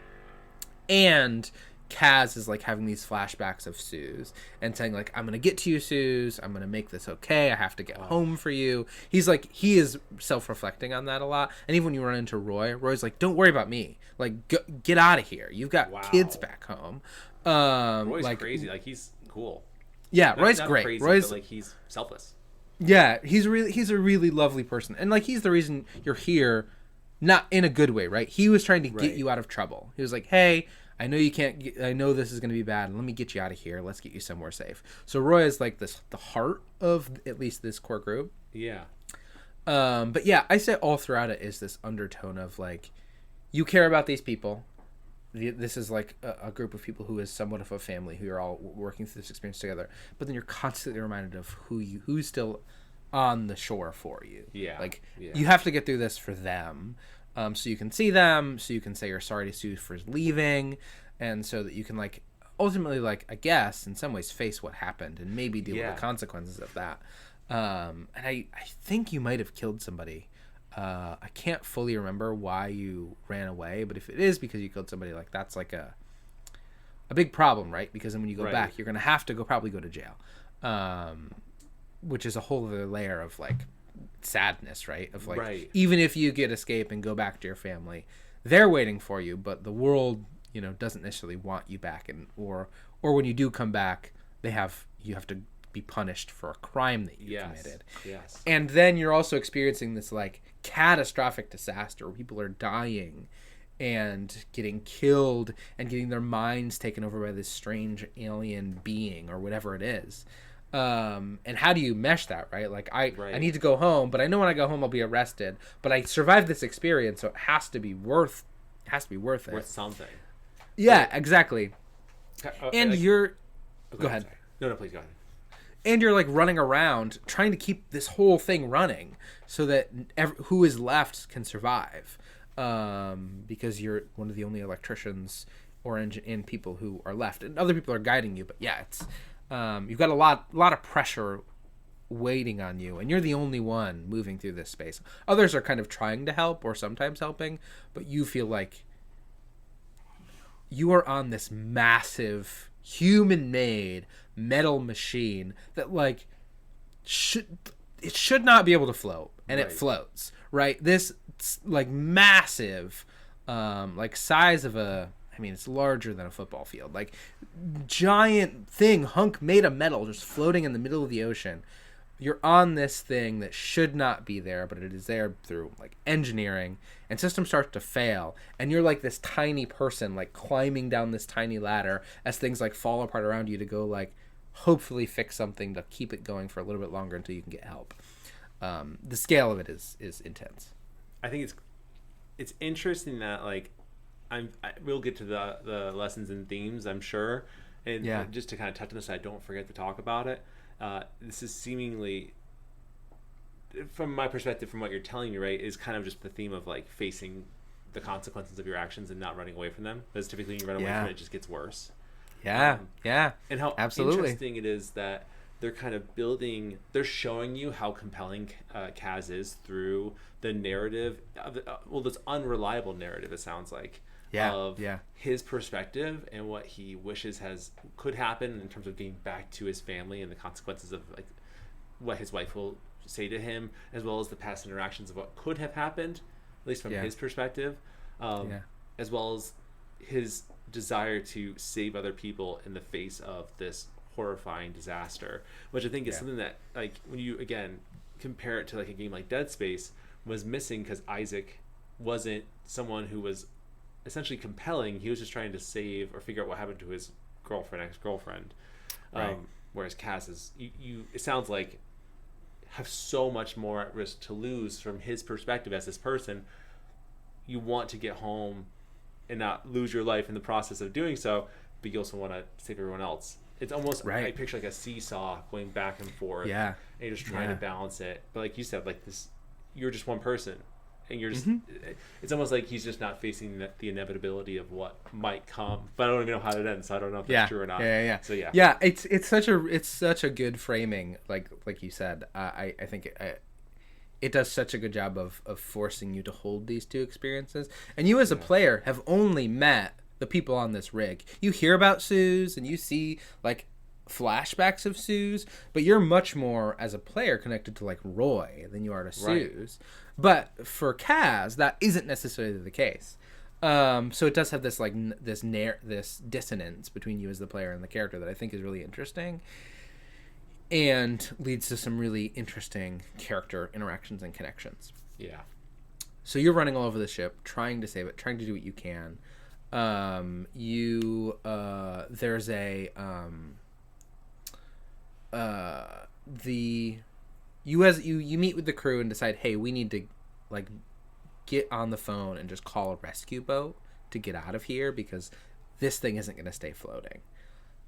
Speaker 2: and Kaz is like having these flashbacks of Suze and saying like, I'm gonna get to you, Suze, I'm gonna make this okay, I have to get home for you. He is self-reflecting on that a lot. And even when you run into Roy's like, don't worry about me, like get out of here, you've got kids back home.
Speaker 1: Roy's like crazy, like he's cool.
Speaker 2: Roy's great, crazy,
Speaker 1: Roy's but, like he's selfless.
Speaker 2: He's a really lovely person, and like he's the reason you're here. Not in a good way, right? He was trying to get you out of trouble. He was like, hey, I know you can't I know this is going to be bad. Let me get you out of here. Let's get you somewhere safe. So Roy is like the heart of at least this core group.
Speaker 1: Yeah.
Speaker 2: But yeah, I say all throughout it is this undertone of like, you care about these people. This is like a group of people who is somewhat of a family, who are all working through this experience together. But then you're constantly reminded of who's still on the shore for you. You have to get through this for them, so you can see them, so you can say you're sorry to Sue for leaving, and so that you can like ultimately, like, I guess in some ways face what happened and maybe deal with the consequences of that. And I think you might have killed somebody. I can't fully remember why you ran away, but if it is because you killed somebody, like that's like a big problem, right? Because then when you go back, you're gonna have to probably go to jail. Which is a whole other layer of like sadness, right? Of like, even if you get escape and go back to your family, they're waiting for you, but the world, doesn't necessarily want you back, and or when you do come back, you have to be punished for a crime that you committed.
Speaker 1: Yes.
Speaker 2: And then you're also experiencing this like catastrophic disaster where people are dying and getting killed and getting their minds taken over by this strange alien being or whatever it is. And how do you mesh that, right? Like I need to go home, but I know when I go home I'll be arrested, but I survived this experience, so it has to be worth it.
Speaker 1: Worth something.
Speaker 2: Yeah, exactly. And you're
Speaker 1: go ahead. No, please go ahead.
Speaker 2: And you're like running around trying to keep this whole thing running so that who is left can survive, because you're one of the only electricians or and people who are left, and other people are guiding you. But yeah, it's you've got a lot of pressure waiting on you, and you're the only one moving through this space. Others are kind of trying to help or sometimes helping, but you feel like you are on this massive human-made metal machine that like should not be able to float, and it floats, right? This like massive like size of it's larger than a football field, like giant hunk made of metal just floating in the middle of the ocean. You're on this thing that should not be there, but it is there through like engineering, and systems start to fail, and you're like this tiny person like climbing down this tiny ladder as things like fall apart around you to go like hopefully fix something to keep it going for a little bit longer until you can get help. The scale of it is intense.
Speaker 1: I think it's interesting that like we'll get to the lessons and themes, I'm sure, and just to kind of touch on this, I don't forget to talk about it. This is seemingly, from my perspective, from what you're telling me, right, is kind of just the theme of like facing the consequences of your actions and not running away from them. Because typically when you run away from it, it just gets worse.
Speaker 2: And
Speaker 1: how
Speaker 2: absolutely
Speaker 1: interesting it is that they're kind of they're showing you how compelling Kaz is through the narrative of this unreliable narrative, it sounds like, of his perspective and what he wishes could happen in terms of getting back to his family and the consequences of like what his wife will say to him, as well as the past interactions of what could have happened, at least from his perspective, as well as his desire to save other people in the face of this horrifying disaster, which I think is something that, like, when you again compare it to like a game like Dead Space, was missing because Isaac wasn't someone who was essentially compelling. He was just trying to save or figure out what happened to his ex-girlfriend.
Speaker 2: Right.
Speaker 1: Whereas Kaz is, you it sounds like, have so much more at risk to lose from his perspective as this person. You want to get home and not lose your life in the process of doing so, but you also want to save everyone else. It's almost, I picture like a seesaw going back and forth.
Speaker 2: Yeah.
Speaker 1: And you're just trying to balance it. But like you said, like this, you're just one person. And you're just, it's almost like he's just not facing the inevitability of what might come. But I don't even know how it ends, so I don't know if that's true or not. So
Speaker 2: yeah, it's such a good framing, like you said. I think it does such a good job of forcing you to hold these two experiences. And you as a player have only met the people on this rig. You hear about Suze and you see like flashbacks of Suze, but you're much more as a player connected to like Roy than you are to Suze. But for Kaz, that isn't necessarily the case. So it does have this like this dissonance between you as the player and the character that I think is really interesting, and leads to some really interesting character interactions and connections.
Speaker 1: Yeah.
Speaker 2: So you're running all over the ship, trying to save it, trying to do what you can. There's a you meet with the crew and decide, hey, we need to like get on the phone and just call a rescue boat to get out of here because this thing isn't going to stay floating.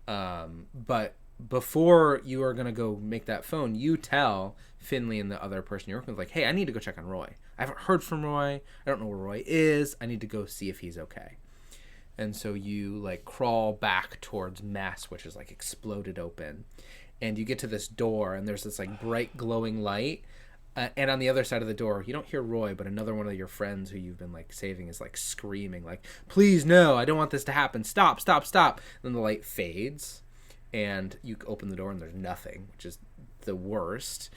Speaker 2: But before you are going to go make that phone, you tell Finley and the other person you're working with, like, hey, I need to go check on Roy. I haven't heard from Roy. I don't know where Roy is. I need to go see if he's okay. And so you like crawl back towards Mess, which is like exploded open. And you get to this door, and there's this like bright glowing light. And on the other side of the door, you don't hear Roy, but another one of your friends who you've been like saving is like screaming, like, "Please, no! I don't want this to happen! Stop! Stop! Stop!" And then the light fades, and you open the door, and there's nothing, which is the worst.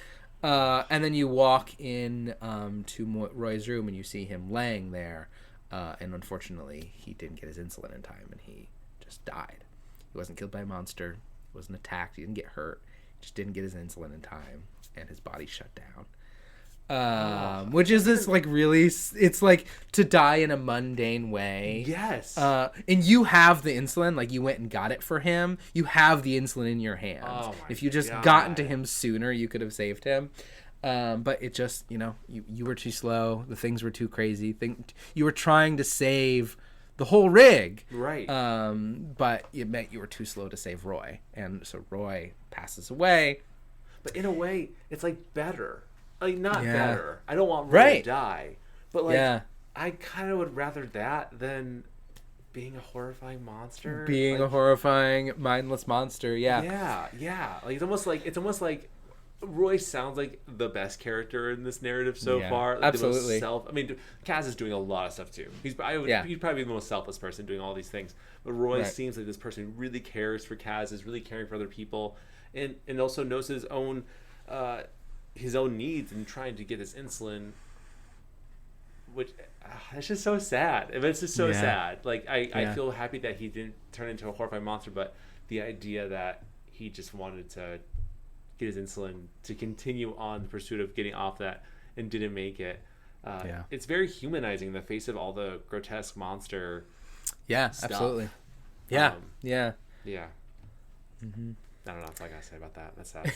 Speaker 2: And then you walk in to Roy's room, and you see him laying there. And unfortunately, he didn't get his insulin in time, and he just died. He wasn't killed by a monster. He wasn't attacked. He didn't get hurt. He just didn't get his insulin in time, and his body shut down. Which is this like really, it's like to die in a mundane way.
Speaker 1: Yes.
Speaker 2: And you have the insulin, like you went and got it for him. You have the insulin in your hands.
Speaker 1: Oh
Speaker 2: if you just gotten to him sooner, you could have saved him. But it just, you were too slow. The things were too crazy. You were trying to save the whole rig.
Speaker 1: Right.
Speaker 2: But it meant you were too slow to save Roy. And so Roy passes away.
Speaker 1: But in a way, it's like better. Like, not better. I don't want Roy to die. But like, I kind of would rather that than being a horrifying monster.
Speaker 2: Being a horrifying, mindless monster,
Speaker 1: Yeah. Like, it's almost like Roy sounds like the best character in this narrative so far. Like,
Speaker 2: absolutely.
Speaker 1: Kaz is doing a lot of stuff too. He's probably the most selfless person doing all these things. But Roy seems like this person who really cares for Kaz, is really caring for other people, and also knows his own needs and trying to get this insulin. Which it's just so sad. It's just so sad. Like I feel happy that he didn't turn into a horrifying monster, but the idea that he just wanted to get his insulin to continue on the pursuit of getting off that and didn't make it. It's very humanizing in the face of all the grotesque monster stuff.
Speaker 2: Absolutely. Yeah.
Speaker 1: Mm-hmm. I don't know what I gotta say about that. That's sad.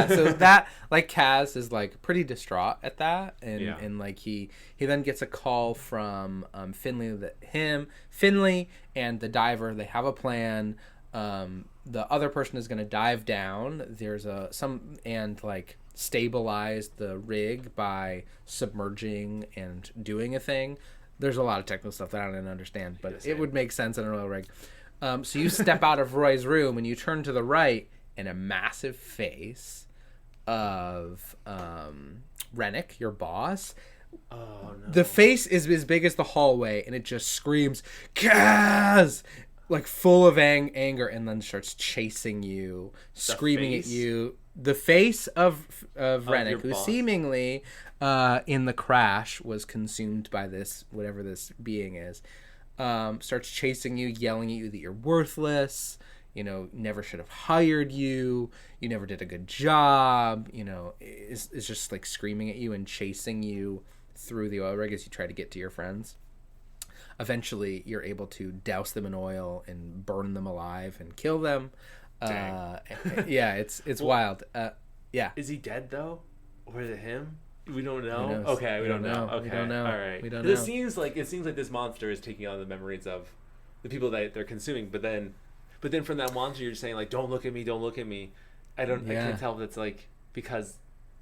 Speaker 2: So that, like, Kaz is like pretty distraught at that, and like he then gets a call from Finley and the diver. They have a plan. The other person is going to dive down. There's stabilize the rig by submerging and doing a thing. There's a lot of technical stuff that I don't understand, but it would make sense in an oil rig. So you step out of Roy's room and you turn to the right, and a massive face of Rennick, your boss.
Speaker 1: Oh, no.
Speaker 2: The face is as big as the hallway, and it just screams, "Kaz!" like full of anger, and then starts chasing you, screaming at you. The face of Rennick, who seemingly in the crash was consumed by this, whatever this being is, starts chasing you, yelling at you that you're worthless. never should have hired you. You never did a good job. Is just like screaming at you and chasing you through the oil rig as you try to get to your friends. Eventually, you're able to douse them in oil and burn them alive and kill them. Yeah, it's wild. Yeah.
Speaker 1: Is he dead though, or is it him? We don't know.
Speaker 2: Okay,
Speaker 1: we don't know. Okay,
Speaker 2: we don't know.
Speaker 1: All right.
Speaker 2: We don't know.
Speaker 1: It seems like this monster is taking on the memories of the people that they're consuming. But then from that monster, you're just saying like, "Don't look at me, don't look at me." I can't tell if it's like because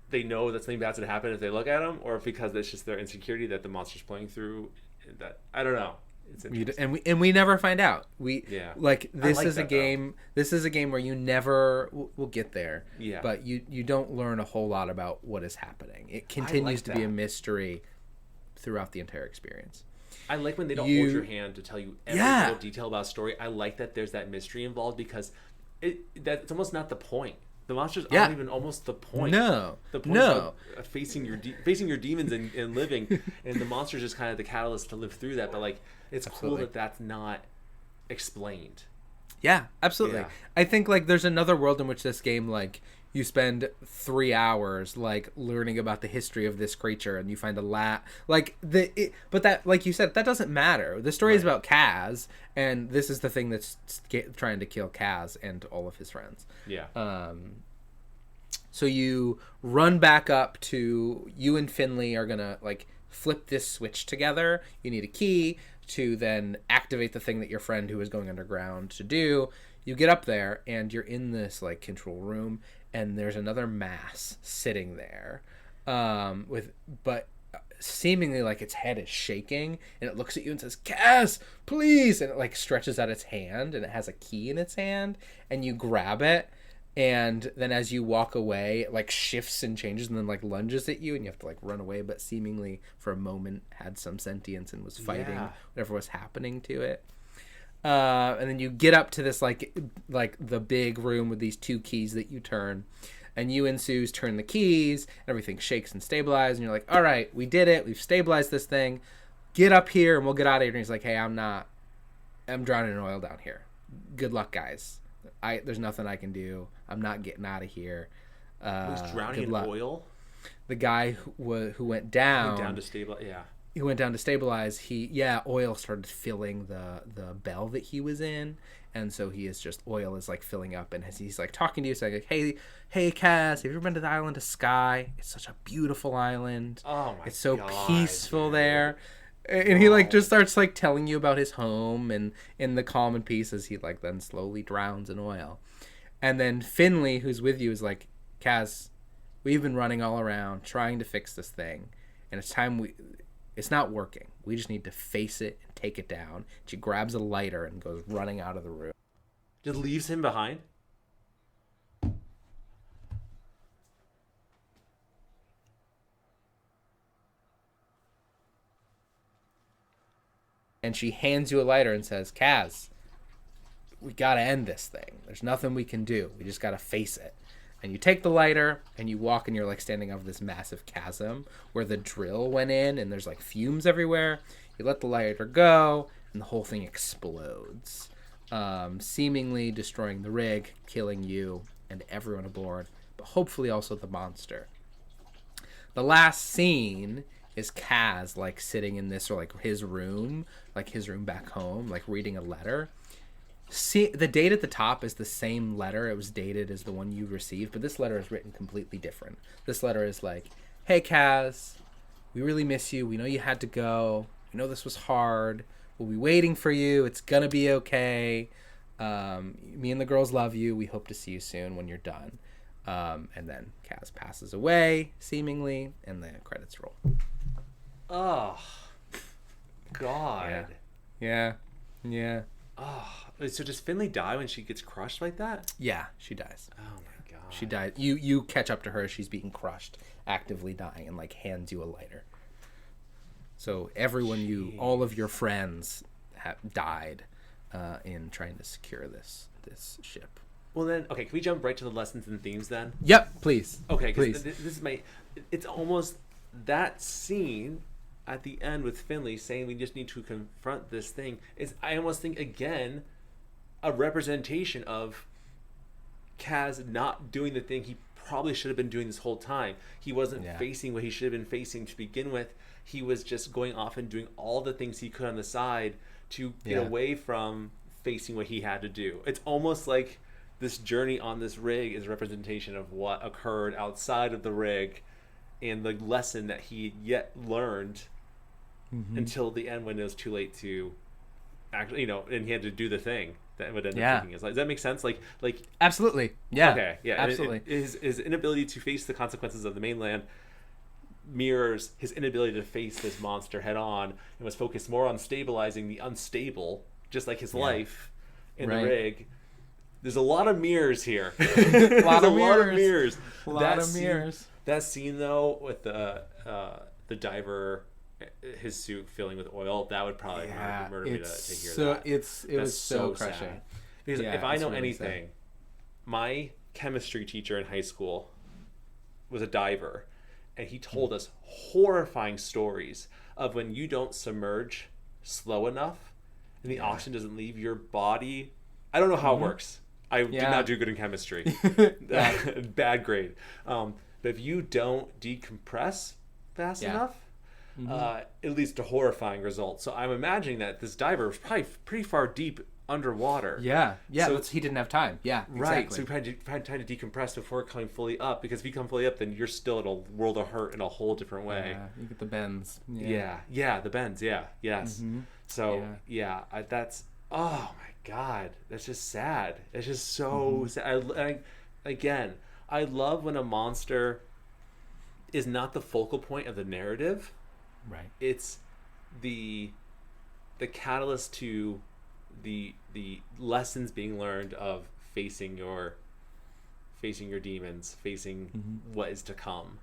Speaker 1: they know that something bad's gonna happen if they look at them, or if because it's just their insecurity that the monster's playing through. That I don't know. It's
Speaker 2: and we never find out. This is a game.
Speaker 1: Though.
Speaker 2: This is a game where you never will get there.
Speaker 1: Yeah.
Speaker 2: But you don't learn a whole lot about what is happening. It continues to be a mystery throughout the entire experience.
Speaker 1: I like when they don't hold your hand to tell you every single detail about a story. I like that there's that mystery involved because it's almost not the point. The monsters aren't even almost the point.
Speaker 2: No.
Speaker 1: The point of facing your demons and living, and the monster's just kind of the catalyst to live through that. But like, it's cool that that's not explained.
Speaker 2: Yeah, absolutely. Yeah. I think like there's another world in which this game like you spend 3 hours like learning about the history of this creature, and you find but that, like you said, that doesn't matter. The story is about Kaz, and this is the thing that's trying to kill Kaz and all of his friends.
Speaker 1: Yeah.
Speaker 2: So you run back up to, you and Finley are gonna like flip this switch together. You need a key to then activate the thing that your friend who is going underground to do. You get up there and you're in this like control room, and there's another mass sitting there, but seemingly like its head is shaking, and it looks at you and says, "Cass, please!" and it like stretches out its hand, and it has a key in its hand, and you grab it, and then as you walk away, it like shifts and changes, and then like lunges at you, and you have to like run away, but seemingly for a moment had some sentience and was fighting whatever was happening to it. And then you get up to this like the big room with these 2 keys that you turn, and you and Suze turn the keys, and everything shakes and stabilizes, and you're like, all right, we did it, we've stabilized this thing, get up here and we'll get out of here. And he's like, hey, I'm drowning in oil down here, good luck, guys. There's nothing I can do, I'm not getting out of here.
Speaker 1: He's drowning in oil?
Speaker 2: The guy who went down
Speaker 1: to stabilize.
Speaker 2: He went down to stabilize. Oil started filling the bell that he was in, and so oil is like filling up, and as he's like talking to you, saying like, hey Cass, have you ever been to the island of Skye? It's such a beautiful island.
Speaker 1: Oh my!
Speaker 2: It's so
Speaker 1: God,
Speaker 2: peaceful
Speaker 1: dude.
Speaker 2: There. And he like just starts like telling you about his home, and in the calm and peace as he like then slowly drowns in oil. And then Finley, who's with you, is like, Cass, we've been running all around trying to fix this thing, and it's not working. We just need to face it and take it down. She grabs a lighter and goes running out of the room.
Speaker 1: Just leaves him behind?
Speaker 2: And she hands you a lighter and says, Kaz, we gotta end this thing. There's nothing we can do. We just gotta face it. And you take the lighter and you walk, and you're like standing over this massive chasm where the drill went in, and there's like fumes everywhere. You let the lighter go, and the whole thing explodes, seemingly destroying the rig, killing you and everyone aboard, but hopefully also the monster. The last scene is Kaz like sitting in this, or like his room back home, like reading a letter. See, the date at the top is the same letter. It was dated as the one you received, but this letter is written completely different. This letter is like, hey Kaz, we really miss you. We know you had to go. We know this was hard. We'll be waiting for you. It's gonna be okay. Me and the girls love you. We hope to see you soon when you're done. And then Kaz passes away, seemingly, and the credits roll.
Speaker 1: Oh, God.
Speaker 2: Yeah.
Speaker 1: Oh, so does Finley die when she gets crushed like that?
Speaker 2: Yeah, she dies.
Speaker 1: Oh my God.
Speaker 2: She dies. You catch up to her as she's being crushed, actively dying, and like hands you a lighter. So everyone, all of your friends have died in trying to secure this ship.
Speaker 1: Well then, okay, can we jump right to the lessons and themes then?
Speaker 2: Yep, please.
Speaker 1: Okay,
Speaker 2: please.
Speaker 1: This is it's almost that scene at the end with Finley saying we just need to confront this thing. I almost think again, a representation of Kaz not doing the thing he probably should have been doing this whole time. He wasn't facing what he should have been facing to begin with. He was just going off and doing all the things he could on the side to get away from facing what he had to do. It's almost like this journey on this rig is a representation of what occurred outside of the rig and the lesson that he yet learned until the end when it was too late to actually, and he had to do the thing that would end up taking his life. Does that make sense? Like
Speaker 2: absolutely. Yeah.
Speaker 1: Okay. Yeah.
Speaker 2: Absolutely.
Speaker 1: His inability to face the consequences of the mainland mirrors his inability to face this monster head on, and was focused more on stabilizing the unstable, just like his life in the rig. There's a lot of mirrors here.
Speaker 2: A lot of mirrors.
Speaker 1: A lot of mirrors. That scene though, with the diver, his suit filling with oil, that would probably murder me to hear that.
Speaker 2: It was so crushing.
Speaker 1: Sad. Because if I know really anything, my chemistry teacher in high school was a diver, and he told us horrifying stories of when you don't submerge slow enough and the oxygen doesn't leave your body. I don't know how it works. I did not do good in chemistry. Bad grade. But if you don't decompress fast enough, it leads to horrifying results. So I'm imagining that this diver was probably pretty far deep underwater.
Speaker 2: Yeah. So he didn't have time. Yeah, exactly.
Speaker 1: Right. So he had time to decompress before coming fully up, because if you come fully up, then you're still in a world of hurt in a whole different way.
Speaker 2: Yeah, you get the bends.
Speaker 1: Yeah, the bends. Yeah, yes. So that's, oh my God, that's just sad. It's just so sad. I love when a monster is not the focal point of the narrative.
Speaker 2: Right.
Speaker 1: It's the catalyst to the lessons being learned of facing your demons, facing what is to come.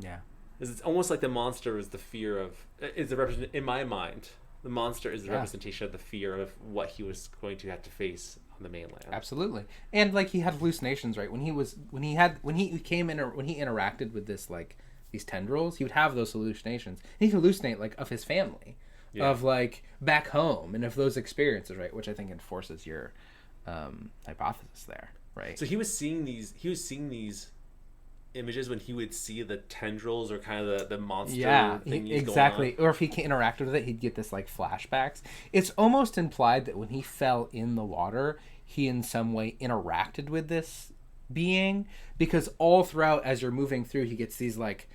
Speaker 2: Yeah.
Speaker 1: It's almost like the monster is the fear of, is the represent in my mind. The monster is the representation of the fear of what he was going to have to face on the mainland.
Speaker 2: Absolutely. And like, he had hallucinations, right? When he interacted with this, like, these tendrils, he would have those hallucinations. And he could hallucinate, like, of his family, of, like, back home, and of those experiences, right? Which I think enforces your hypothesis there, right?
Speaker 1: So he was seeing these images when he would see the tendrils or kind of the monster thing
Speaker 2: exactly
Speaker 1: going on.
Speaker 2: Or if he interacted with it, he'd get this like flashbacks. It's almost implied that when he fell in the water, he in some way interacted with this being, because all throughout as you're moving through, he gets these like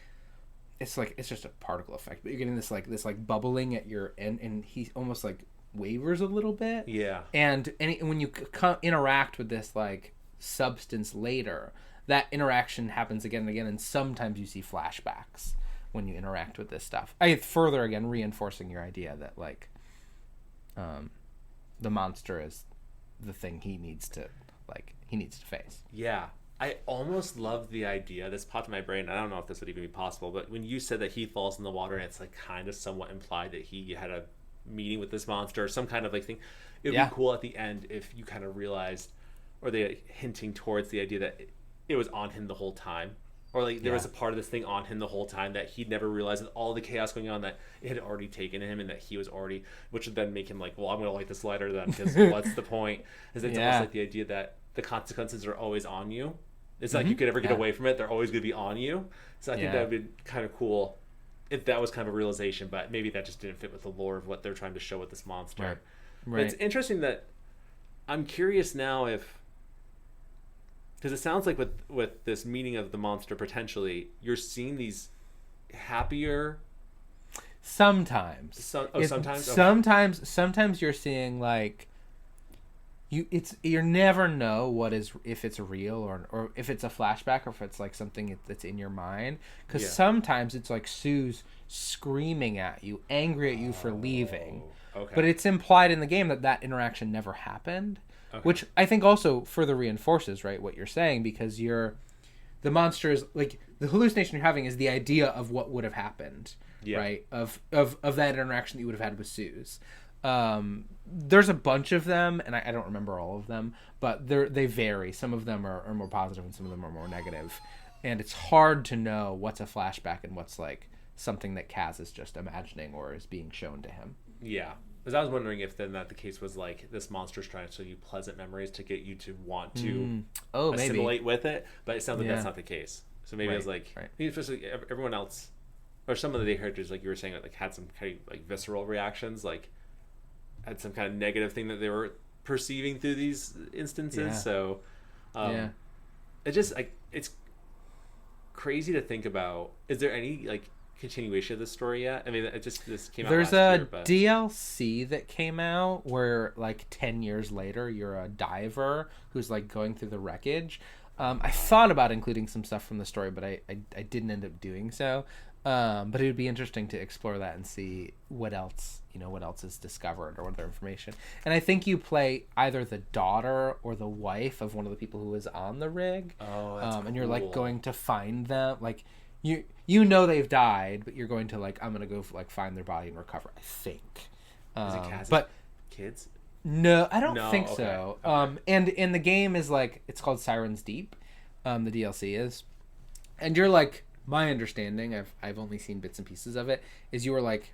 Speaker 2: it's just a particle effect, but you're getting this bubbling at your end, and he almost like wavers a little bit. And when you interact with this like substance later, that interaction happens again and again, and sometimes you see flashbacks when you interact with this stuff. Further again reinforcing your idea that like the monster is the thing he needs to face.
Speaker 1: Yeah. I almost love the idea. This popped in my brain. I don't know if this would even be possible, but when you said that he falls in the water, and it's like kind of somewhat implied that he had a meeting with this monster or some kind of like thing, it would be cool at the end if you kind of realized, or they hinting towards the idea that it was on him the whole time, or like there was a part of this thing on him the whole time that he'd never realized, that all the chaos going on, that it had already taken him, and that he was already, which would then make him like, well, I'm gonna light this lighter then, because what's the point? Is it's almost like the idea that the consequences are always on you. It's not like you could ever get away from it. They're always going to be on you. So I think that would be kind of cool if that was kind of a realization, but maybe that just didn't fit with the lore of what they're trying to show with this monster. Right. It's interesting that I'm curious now if, because it sounds like with this meaning of the monster, potentially you're seeing these happier.
Speaker 2: Sometimes.
Speaker 1: Sometimes.
Speaker 2: Sometimes you're seeing like. You never know if it's real or if it's a flashback, or if it's like something that's in your mind, because sometimes it's like Sue's screaming at you, angry at you for leaving, but it's implied in the game that interaction never happened, which I think also further reinforces what you're saying, because the monster is like, the hallucination you're having is the idea of what would have happened, right, of that interaction that you would have had with Sue's. There's a bunch of them, and I don't remember all of them, but they vary. Some of them are more positive, and some of them are more negative, and it's hard to know what's a flashback and what's like something that Kaz is just imagining or is being shown to him.
Speaker 1: Because I was wondering if then that the case was like this monster's trying to show you pleasant memories to get you to want to assimilate with it, but it sounds like that's not the case. So maybe it was like, especially everyone else, or some of the characters, like you were saying, like had some kind of like visceral reactions, like had some kind of negative thing that they were perceiving through these instances. So it just like it's crazy to think about. Is there any like continuation of the story yet? I mean, this came out
Speaker 2: There's
Speaker 1: last
Speaker 2: a
Speaker 1: year, but...
Speaker 2: DLC that came out where like 10 years later you're a diver who's like going through the wreckage. I thought about including some stuff from the story, but I didn't end up doing so. But it would be interesting to explore that and see what else is discovered or what other information. And I think you play either the daughter or the wife of one of the people who was on the rig.
Speaker 1: Oh, that's cool.
Speaker 2: And you're like going to find them, like you know they've died, but you're going to like, I'm gonna go like find their body and recover, I think.
Speaker 1: Is it cats?
Speaker 2: But
Speaker 1: kids?
Speaker 2: No, I don't think
Speaker 1: okay.
Speaker 2: so.
Speaker 1: Okay.
Speaker 2: And in the game is like, it's called Sirens Deep. The DLC is, and you're like, my understanding, I've only seen bits and pieces of it, is you were like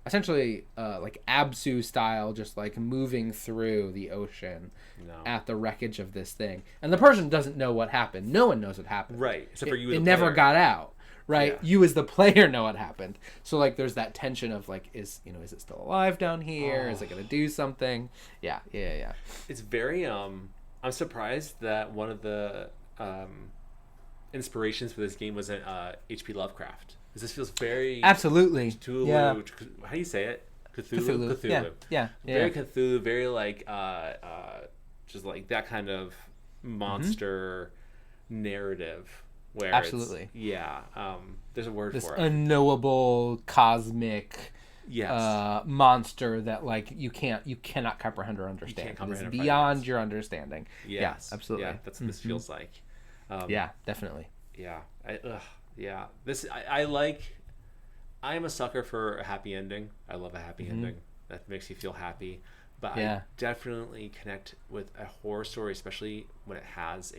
Speaker 2: essentially like Absu style, just like moving through the ocean at the wreckage of this thing, and the person doesn't know what happened. No one knows what happened,
Speaker 1: right? Except for you.
Speaker 2: It never got out. Right,
Speaker 1: Yeah.
Speaker 2: you as the player know what happened. So like, there's that tension of like, is it still alive down here? Is it gonna do something? Yeah.
Speaker 1: It's very I'm surprised that one of the inspirations for this game was H.P. Lovecraft. Because this feels very
Speaker 2: absolutely
Speaker 1: Cthulhu.
Speaker 2: Yeah.
Speaker 1: How do you say it? Cthulhu.
Speaker 2: Yeah.
Speaker 1: Very Cthulhu. Very like just like that kind of monster narrative. Where
Speaker 2: absolutely.
Speaker 1: There's a word
Speaker 2: this
Speaker 1: for it.
Speaker 2: Unknowable cosmic monster that like you cannot comprehend or understand. It's beyond your understanding.
Speaker 1: Yes.
Speaker 2: Yeah, absolutely.
Speaker 1: Yeah, that's what this feels like.
Speaker 2: Yeah, definitely.
Speaker 1: Yeah. I like. I am a sucker for a happy ending. I love a happy ending. That makes you feel happy. But I definitely connect with a horror story, especially when it has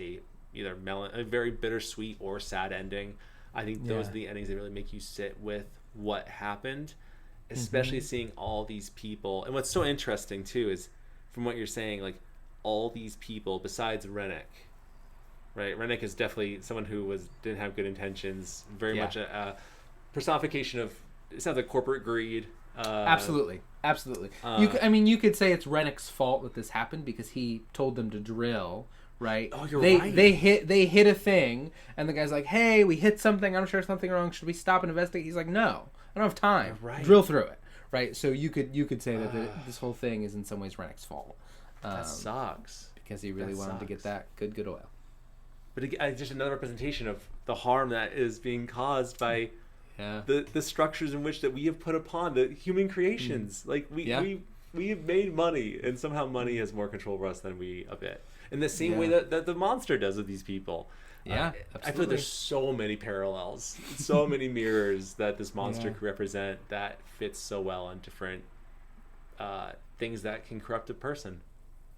Speaker 1: either a very bittersweet or sad ending. I think those are the endings that really make you sit with what happened, especially seeing all these people. And what's so interesting too is, from what you're saying, like all these people besides Rennick, right? Rennick is definitely someone who didn't have good intentions. Very much a personification of, it sounds like corporate greed.
Speaker 2: Absolutely. You could say it's Rennick's fault that this happened because he told them to drill. Right.
Speaker 1: Oh, you're right.
Speaker 2: They hit a thing, and the guy's like, "Hey, we hit something. I'm sure something wrong. Should we stop and investigate?" He's like, "No, I don't have time.
Speaker 1: Right.
Speaker 2: Drill through it." Right. So you could say that this whole thing is in some ways Rennick's fault.
Speaker 1: That sucks
Speaker 2: because he really wanted to get that good oil.
Speaker 1: But again, just another representation of the harm that is being caused by the structures in which that we have put upon the human creations. Like we have made money, and somehow money has more control over us than we a bit. In the same way that the monster does with these people.
Speaker 2: Yeah,
Speaker 1: I feel like there's so many parallels, so many mirrors that this monster could represent that fits so well on different things that can corrupt a person,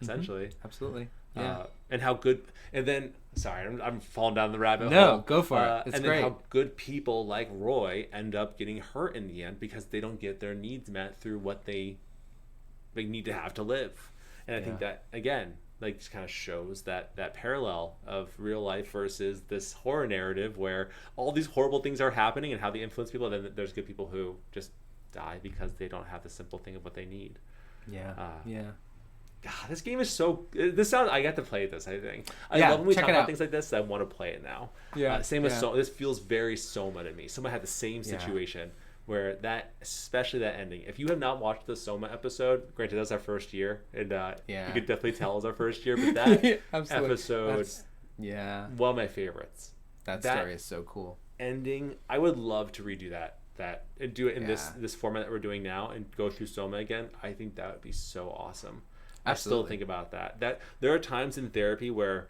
Speaker 1: essentially.
Speaker 2: Absolutely. Yeah.
Speaker 1: And how good, and then, sorry, I'm falling down the rabbit hole.
Speaker 2: No, go for it. It's
Speaker 1: and
Speaker 2: great.
Speaker 1: Then how good people like Roy end up getting hurt in the end because they don't get their needs met through what they need to have to live. And I think that, again, like just kind of shows that parallel of real life versus this horror narrative where all these horrible things are happening and how they influence people. And then there's good people who just die because they don't have the simple thing of what they need. God, this game is so. I got to play this. I think I love when we talk about things like this. I want to play it now. Same with Soma. This feels very Soma to me. Soma had the same situation. Where especially that ending. If you have not watched the Soma episode, granted that's our first year, and you could definitely tell it was our first year, but that episode, one of my favorites.
Speaker 2: That story is so cool.
Speaker 1: Ending, I would love to redo that and do it in this format that we're doing now and go through Soma again. I think that would be so awesome. Absolutely. I still think about that. That there are times in therapy where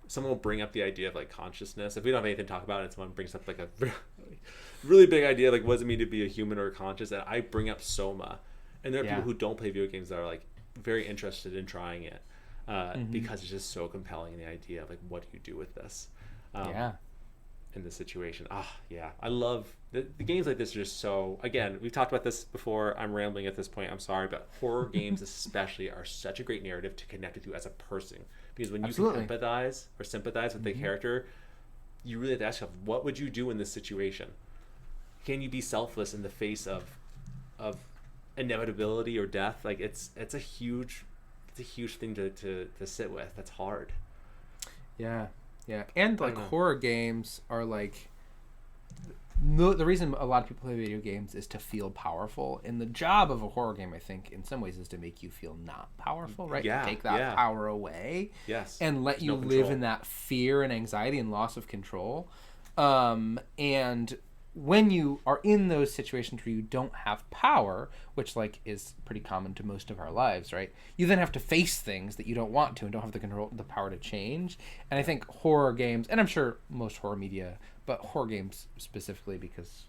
Speaker 1: someone will bring up the idea of like consciousness. If we don't have anything to talk about, and someone brings up like a really big idea, like what does it mean to be a human or conscious, and I bring up Soma, and there are people who don't play video games that are like very interested in trying it because it's just so compelling, the idea of like what do you do with this. in this situation. Yeah, I love the games like this are just so, again, we've talked about this before. I'm rambling at this point, I'm sorry, but horror games especially are such a great narrative to connect with you as a person, because when you
Speaker 2: Absolutely.
Speaker 1: can empathize or sympathize with the character, you really have to ask yourself, what would you do in this situation? Can you be selfless in the face of inevitability or death? Like it's a huge thing to sit with. That's hard.
Speaker 2: Yeah, and like horror games are like the reason a lot of people play video games is to feel powerful, and the job of a horror game, I think, in some ways, is to make you feel not powerful, right?
Speaker 1: Yeah,
Speaker 2: to take that power away,
Speaker 1: yes,
Speaker 2: and let you live in that fear and anxiety and loss of control. And when you are in those situations where you don't have power, which like is pretty common to most of our lives, right? You then have to face things that you don't want to and don't have the power to change. And I think horror games, and I'm sure most horror media, but horror games specifically, because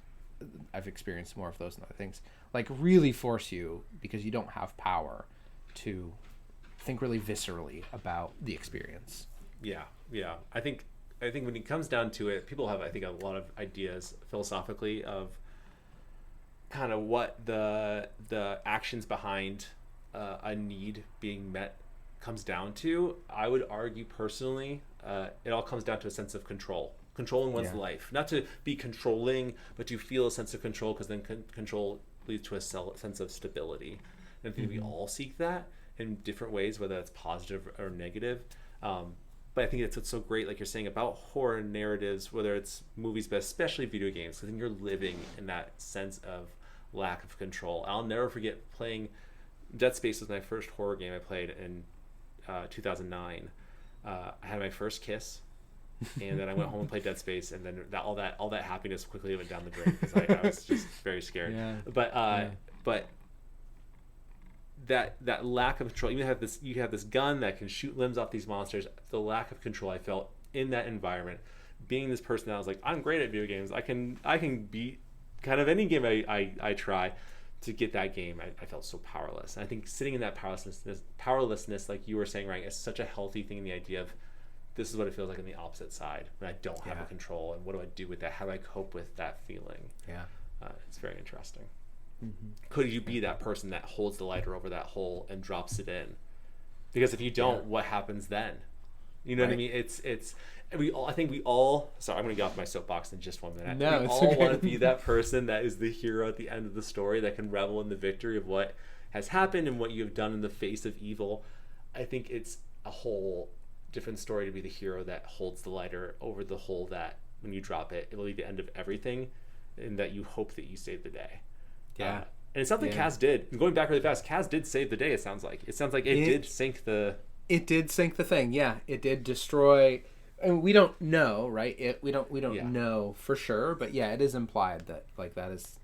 Speaker 2: I've experienced more of those than other things, like really force you, because you don't have power, to think really viscerally about the experience.
Speaker 1: Yeah. I think when it comes down to it, people have, I think, a lot of ideas philosophically of kind of what the actions behind a need being met comes down to. I would argue personally, it all comes down to a sense of controlling one's life. Not to be controlling, but to feel a sense of control, because then control leads to a sense of stability. And I think we all seek that in different ways, whether that's positive or negative. But I think that's what's so great, like you're saying, about horror narratives, whether it's movies, but especially video games, because then you're living in that sense of lack of control. I'll never forget playing Dead Space. Was my first horror game I played in 2009. I had my first kiss, and then I went home and played Dead Space, and then all that happiness quickly went down the drain, because I was just very scared.
Speaker 2: Yeah.
Speaker 1: But that lack of control, you have this gun that can shoot limbs off these monsters. The lack of control I felt in that environment, being this person that was like, I'm great at video games, I can beat kind of any game I try to get that game. I felt so powerless, and I think sitting in that powerlessness, like you were saying, right, is such a healthy thing, in the idea of, this is what it feels like on the opposite side when I don't have a control, and what do I do with that? How do I cope with that feeling? It's very interesting. Could you be that person that holds the lighter over that hole and drops it in? Because if you don't, what happens then? You know what I mean? I think we all. Sorry, I'm going to get off my soapbox in just 1 minute.
Speaker 2: No,
Speaker 1: we all want to be that person that is the hero at the end of the story, that can revel in the victory of what has happened and what you have done in the face of evil. I think it's a whole different story to be the hero that holds the lighter over the hole that, when you drop it, it will be the end of everything, and that you hope that you save the day. And it's something Kaz did. And going back really fast, Kaz did save the day. It sounds like it did sink the. It
Speaker 2: did sink the thing. Yeah, it did destroy. And we don't know, right? We don't know for sure, but yeah, it is implied that like that is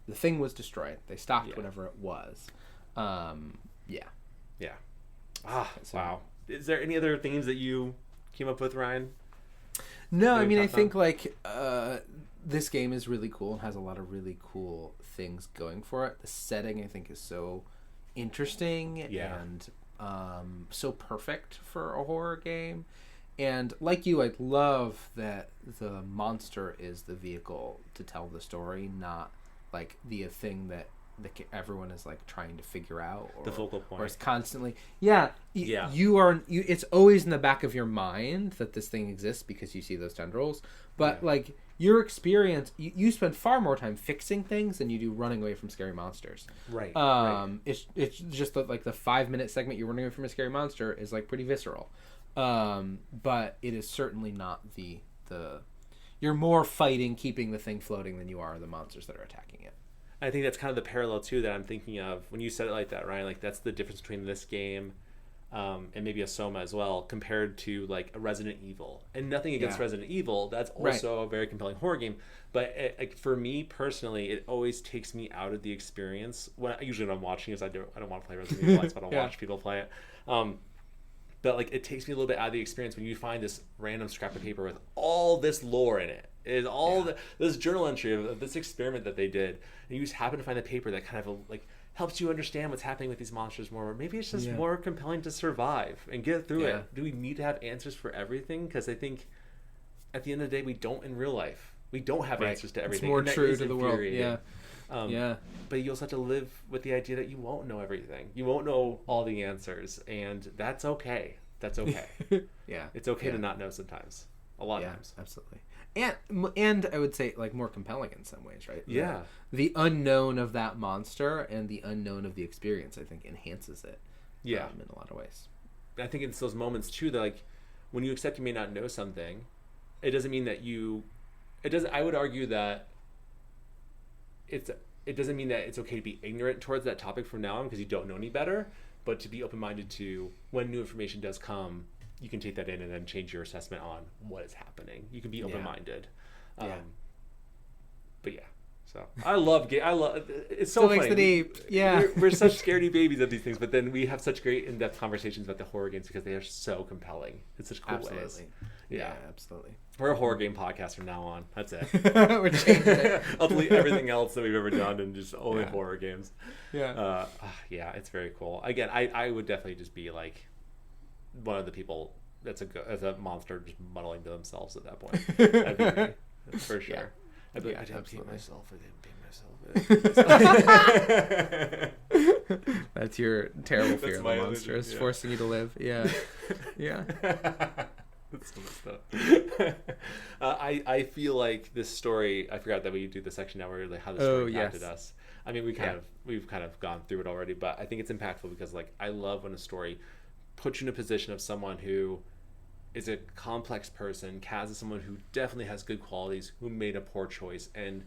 Speaker 2: the thing was destroyed. They stopped whatever it was.
Speaker 1: Wow. Is there any other themes that you came up with, Ryan?
Speaker 2: No, I mean, I think like this game is really cool and has a lot of really cool things going for it. The setting, I think, is so interesting and so perfect for a horror game. And like you, I love that the monster is the vehicle to tell the story, not like the thing that everyone is like trying to figure out, or
Speaker 1: the focal point,
Speaker 2: or it's constantly it's always in the back of your mind that this thing exists because you see those tendrils, but like your experience, you spend far more time fixing things than you do running away from scary monsters,
Speaker 1: right?
Speaker 2: It's just that like the 5-minute segment you're running away from a scary monster is like pretty visceral, but it is certainly not the you're more fighting keeping the thing floating than you are the monsters that are attacking it.
Speaker 1: I think that's kind of the parallel too that I'm thinking of when you said it like that, Ryan. Like that's the difference between this game and maybe a Soma as well, compared to like a Resident Evil. And nothing against Resident Evil, that's also a very compelling horror game. But for me personally, it always takes me out of the experience. When I'm watching, is I don't want to play Resident Evil, so I don't watch people play it. But like it takes me a little bit out of the experience when you find this random scrap of paper with all this lore in it. Is all this journal entry of this experiment that they did, and you just happen to find the paper that kind of like helps you understand what's happening with these monsters more. Or maybe it's just more compelling to survive and get through it. Do we need to have answers for everything? Because I think at the end of the day, we don't in real life. We don't have answers to everything.
Speaker 2: It's more true to the world. Yeah.
Speaker 1: But you also have to live with the idea that you won't know everything. You won't know all the answers, and that's okay. That's okay.
Speaker 2: Yeah.
Speaker 1: It's okay to not know sometimes. A lot of times.
Speaker 2: Absolutely. And I would say like more compelling in some ways, right?
Speaker 1: Yeah.
Speaker 2: The unknown of that monster and the unknown of the experience, I think, enhances it.
Speaker 1: Yeah.
Speaker 2: In a lot of ways.
Speaker 1: I think it's those moments too that, like, when you accept you may not know something, it doesn't mean that I would argue that it doesn't mean that it's okay to be ignorant towards that topic from now on because you don't know any better, but to be open-minded to when new information does come, you can take that in and then change your assessment on what is happening. You can be open-minded. But yeah. So I love it's so
Speaker 2: Still
Speaker 1: funny.
Speaker 2: Makes the deep. Yeah.
Speaker 1: We're such scaredy babies of these things, but then we have such great in-depth conversations about the horror games because they are so compelling in such cool ways.
Speaker 2: Yeah, absolutely.
Speaker 1: We're a horror game podcast from now on. That's it.
Speaker 2: We're changing it.
Speaker 1: I'll delete everything else that we've ever done and just only horror games.
Speaker 2: Yeah.
Speaker 1: Yeah, it's very cool. Again, I would definitely just be like one of the people that's a monster just muddling to themselves at that point. That'd be me, for sure.
Speaker 2: Yeah.
Speaker 1: I'd be like, I didn't
Speaker 2: absolutely.
Speaker 1: pee myself. I didn't pee myself.
Speaker 2: That's your terrible fear of the
Speaker 1: my
Speaker 2: monster. It's forcing you to live. Yeah. Yeah.
Speaker 1: That's so messed up. I feel like this story, I forgot that we do the section now where like how the story impacted us. I mean, we've kind of gone through it already, but I think it's impactful because like I love when a story puts you in a position of someone who is a complex person. Kaz is someone who definitely has good qualities, who made a poor choice, and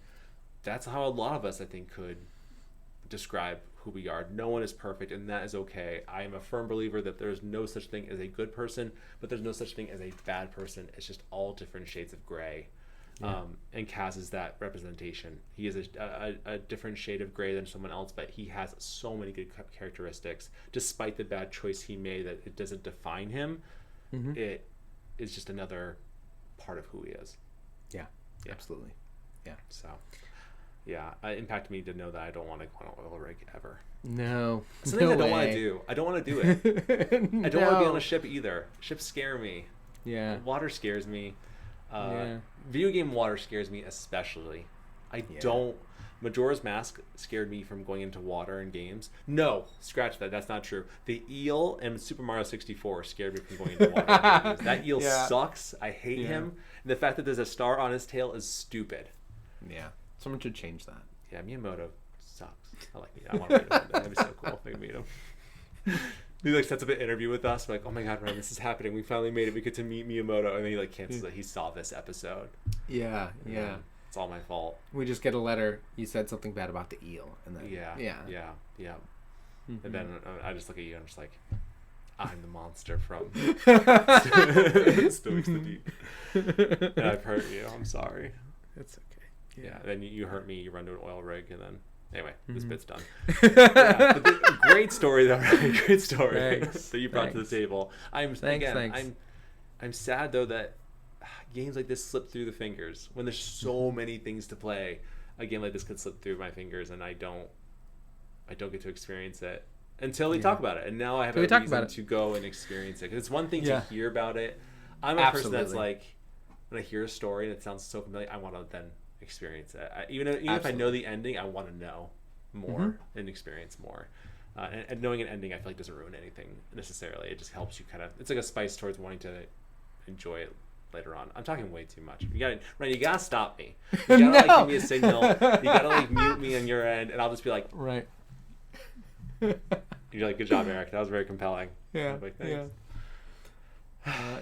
Speaker 1: that's how a lot of us, I think, could describe who we are. No one is perfect, and that is okay. I am a firm believer that there's no such thing as a good person, but there's no such thing as a bad person. It's just all different shades of gray. Yeah. And Kaz is that representation. He is a different shade of gray than someone else, but he has so many good characteristics. Despite the bad choice he made, that it doesn't define him. Mm-hmm. It is just another part of who he is.
Speaker 2: Yeah. Absolutely. Yeah.
Speaker 1: So, yeah, it impacted me to know that I don't want to go on an oil rig ever.
Speaker 2: No.
Speaker 1: Something
Speaker 2: no
Speaker 1: I don't
Speaker 2: way.
Speaker 1: want to do. I don't want to do it. I don't want to be on a ship either. Ships scare me.
Speaker 2: Yeah.
Speaker 1: Water scares me. Video game water scares me especially. I don't. Majora's Mask scared me from going into water in games. No, scratch that. That's not true. The eel in Super Mario 64 scared me from going into water in games. That eel sucks. I hate him. And the fact that there's a star on his tail is stupid.
Speaker 2: Yeah. Someone should change that.
Speaker 1: Yeah, Miyamoto sucks. I like Miyamoto. I want to meet him. That'd be so cool if I could meet him. He like sets up an interview with us. We're like, oh my god, Ryan, this is happening. We finally made it. We get to meet Miyamoto, and then he like cancels it. He saw this episode.
Speaker 2: Yeah.
Speaker 1: It's all my fault.
Speaker 2: We just get a letter. You said something bad about the eel, and then
Speaker 1: yeah.
Speaker 2: Mm-hmm.
Speaker 1: And then I just look at you and I'm just like, I'm the monster from Stoics the Deep, and I've hurt you. I'm sorry.
Speaker 2: It's okay.
Speaker 1: Yeah. Then you hurt me. You run to an oil rig, and then. Anyway, this bit's done. Great story, though. Right? Great story that you brought to the table. I'm sad though that games like this slip through the fingers when there's so many things to play. A game like this could slip through my fingers, and I don't get to experience it until we talk about it. And now I have a reason to go and experience it. Because it's one thing to hear about it. I'm a person that's like, when I hear a story and it sounds so familiar, I want to then experience it. Even if I know the ending, I want to know more and experience more. And knowing an ending, I feel like doesn't ruin anything necessarily. It just helps you it's like a spice towards wanting to enjoy it later on. I'm talking way too much. You gotta stop me. You gotta give me a signal. You gotta mute me on your end, and I'll just be like,
Speaker 2: right.
Speaker 1: You're like, good job, Eric. That was very compelling.
Speaker 2: Yeah.
Speaker 1: Like, thanks.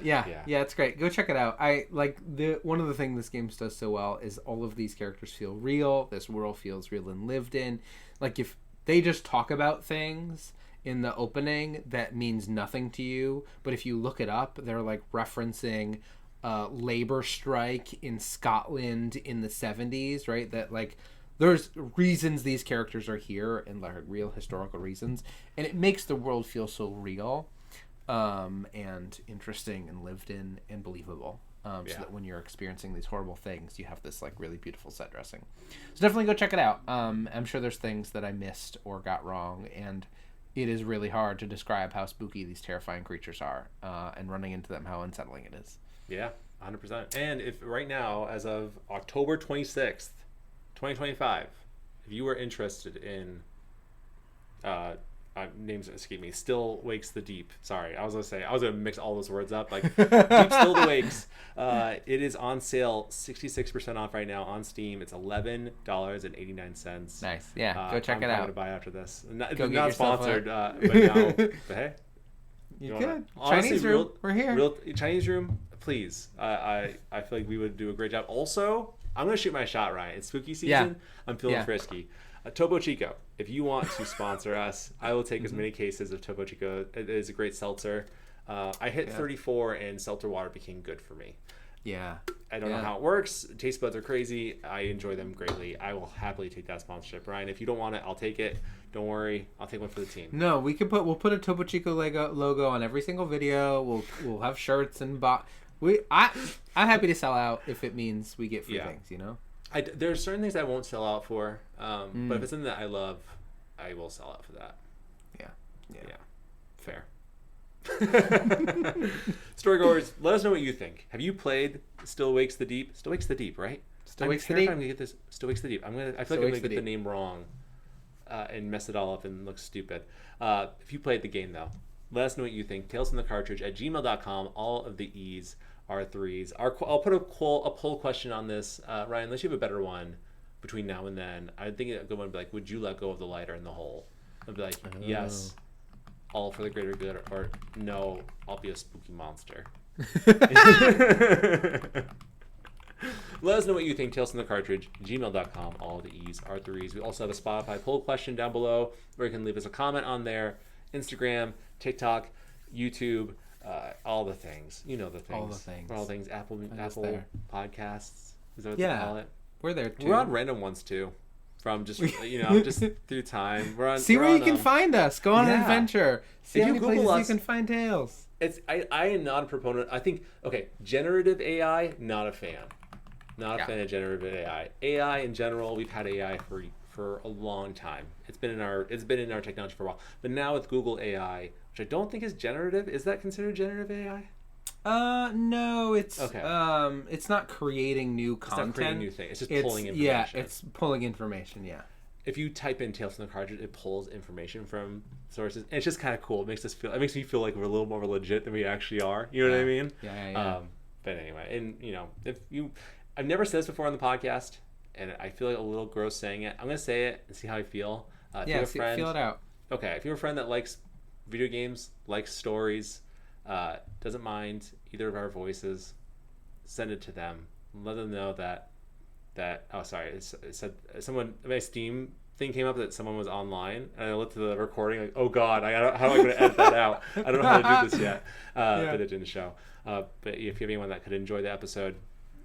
Speaker 2: Yeah, it's great. Go check it out. I like one of the things this game does so well is all of these characters feel real. This world feels real and lived in. Like if they just talk about things in the opening that means nothing to you, but if you look it up, they're like referencing labor strike in Scotland in the 70s, right? That like there's reasons these characters are here and like real historical reasons, and it makes the world feel so real. And interesting and lived in and believable. So that when you're experiencing these horrible things, you have this like really beautiful set dressing. So definitely go check it out. I'm sure there's things that I missed or got wrong, and it is really hard to describe how spooky these terrifying creatures are, and running into them, how unsettling it is.
Speaker 1: Yeah. 100%. And if right now, as of October 26th, 2025, if you are interested in names escape me, Still Wakes the Deep. Sorry, I was gonna mix all those words up. Like Deep Still the Wakes. It is on sale, 66% off right now on Steam. It's $11.89.
Speaker 2: Nice. Yeah, go check it out.
Speaker 1: I'm gonna buy after this.
Speaker 2: Not
Speaker 1: sponsored, but now. But hey,
Speaker 2: you good?
Speaker 1: Honestly,
Speaker 2: Chinese room. We're here.
Speaker 1: Chinese room, please. I feel like we would do a great job. Also, I'm gonna shoot my shot, Ryan. It's spooky season.
Speaker 2: Yeah.
Speaker 1: I'm feeling frisky. Topo Chico, if you want to sponsor us, I will take as many cases of Topo Chico. It is a great seltzer. I hit 34 and seltzer water became good for me.
Speaker 2: Yeah.
Speaker 1: I don't know how it works. Taste buds are crazy. I enjoy them greatly. I will happily take that sponsorship. Ryan, if you don't want it, I'll take it. Don't worry. I'll take one for the team.
Speaker 2: No, we'll put a Topo Chico logo on every single video. We'll have shirts and I'm happy to sell out if it means we get free things, you know?
Speaker 1: There are certain things I won't sell out for, but if it's something that I love, I will sell out for that. Yeah. Fair. Storygoers, let us know what you think. Have you played Still Wakes the Deep? Still Wakes the Deep, right?
Speaker 2: Still Wakes the Deep.
Speaker 1: I'm gonna get this. Still Wakes the Deep. I feel like I'm gonna get the name wrong, and mess it all up and look stupid. If you played the game though, let us know what you think. talesfromthecartridge@gmail.com. All of the E's are 3s. I'll put a poll question on this. Ryan, unless you have a better one between now and then, I think a good one would be like, would you let go of the lighter in the hole? I'd be like, yes, all for the greater good, or no, I'll be a spooky monster. Let us know what you think. Tales from the Cartridge, gmail.com. All the E's are 3s. We also have a Spotify poll question down below where you can leave us a comment on there. Instagram, TikTok, YouTube, all the things. You know the things. All the things. Apple Podcasts. Is that what they call it?
Speaker 2: We're there too.
Speaker 1: We're on random ones too. From just just through time. We're on.
Speaker 2: See where you can find us. Go on an adventure. See how many places you can find Tales.
Speaker 1: I am not a proponent. I think generative AI, not a fan. Not a fan of generative AI. AI in general, we've had AI for a long time. It's been in our technology for a while. But now with Google AI, which I don't think is generative, is that considered generative AI?
Speaker 2: No, it's it's not creating new content. It's not creating
Speaker 1: new things. It's just pulling information.
Speaker 2: Yeah, it's pulling information. Yeah.
Speaker 1: If you type in Tales from the Cartridge, it pulls information from sources, and it's just kind of cool. It makes me feel like we're a little more legit than we actually are. You know what I mean?
Speaker 2: Yeah.
Speaker 1: But anyway, and I've never said this before on the podcast, and I feel like a little gross saying it. I'm gonna say it and see how I feel.
Speaker 2: Feel it out.
Speaker 1: Okay, if you're a friend that likes video games, likes stories, doesn't mind either of our voices, send it to them. Let them know that it said someone, my Steam thing came up that someone was online, and I looked at the recording like, oh god, how am I going to edit that out? I don't know how to do this yet, but it didn't show. But if you have anyone that could enjoy the episode,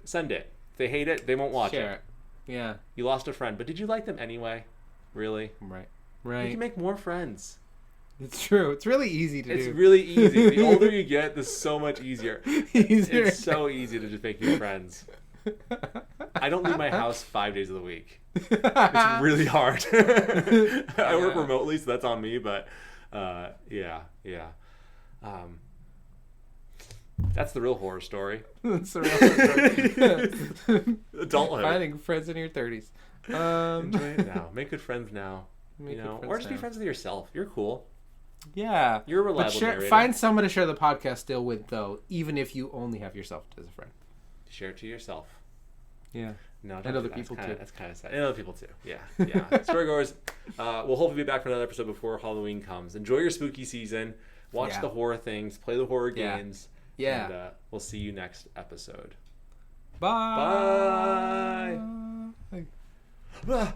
Speaker 1: send it. If they hate it, they won't watch it.
Speaker 2: Yeah.
Speaker 1: You lost a friend, but did you like them anyway? Really?
Speaker 2: Right.
Speaker 1: You can make more friends.
Speaker 2: It's true. It's really easy to do.
Speaker 1: It's really easy. The older you get, the so much easier. It's so easy to just make new friends. I don't leave my house 5 days of the week. It's really hard. I work remotely, so that's on me. But yeah. That's the real horror story.
Speaker 2: That's the real horror story.
Speaker 1: Adulthood.
Speaker 2: Finding friends in your 30s.
Speaker 1: Enjoy it now. Make good friends now. Or just be friends with yourself. You're cool.
Speaker 2: Yeah.
Speaker 1: You're a reliable narrator.
Speaker 2: Find someone to share the podcast still with, though, even if you only have yourself as a friend.
Speaker 1: Share it to yourself.
Speaker 2: Yeah.
Speaker 1: No,
Speaker 2: and other people too.
Speaker 1: That's kind of sad. And other people too. Yeah. Storygoers, we'll hopefully be back for another episode before Halloween comes. Enjoy your spooky season. Watch the horror things. Play the horror games.
Speaker 2: Yeah.
Speaker 1: And we'll see you next episode.
Speaker 2: Bye.
Speaker 1: Bye.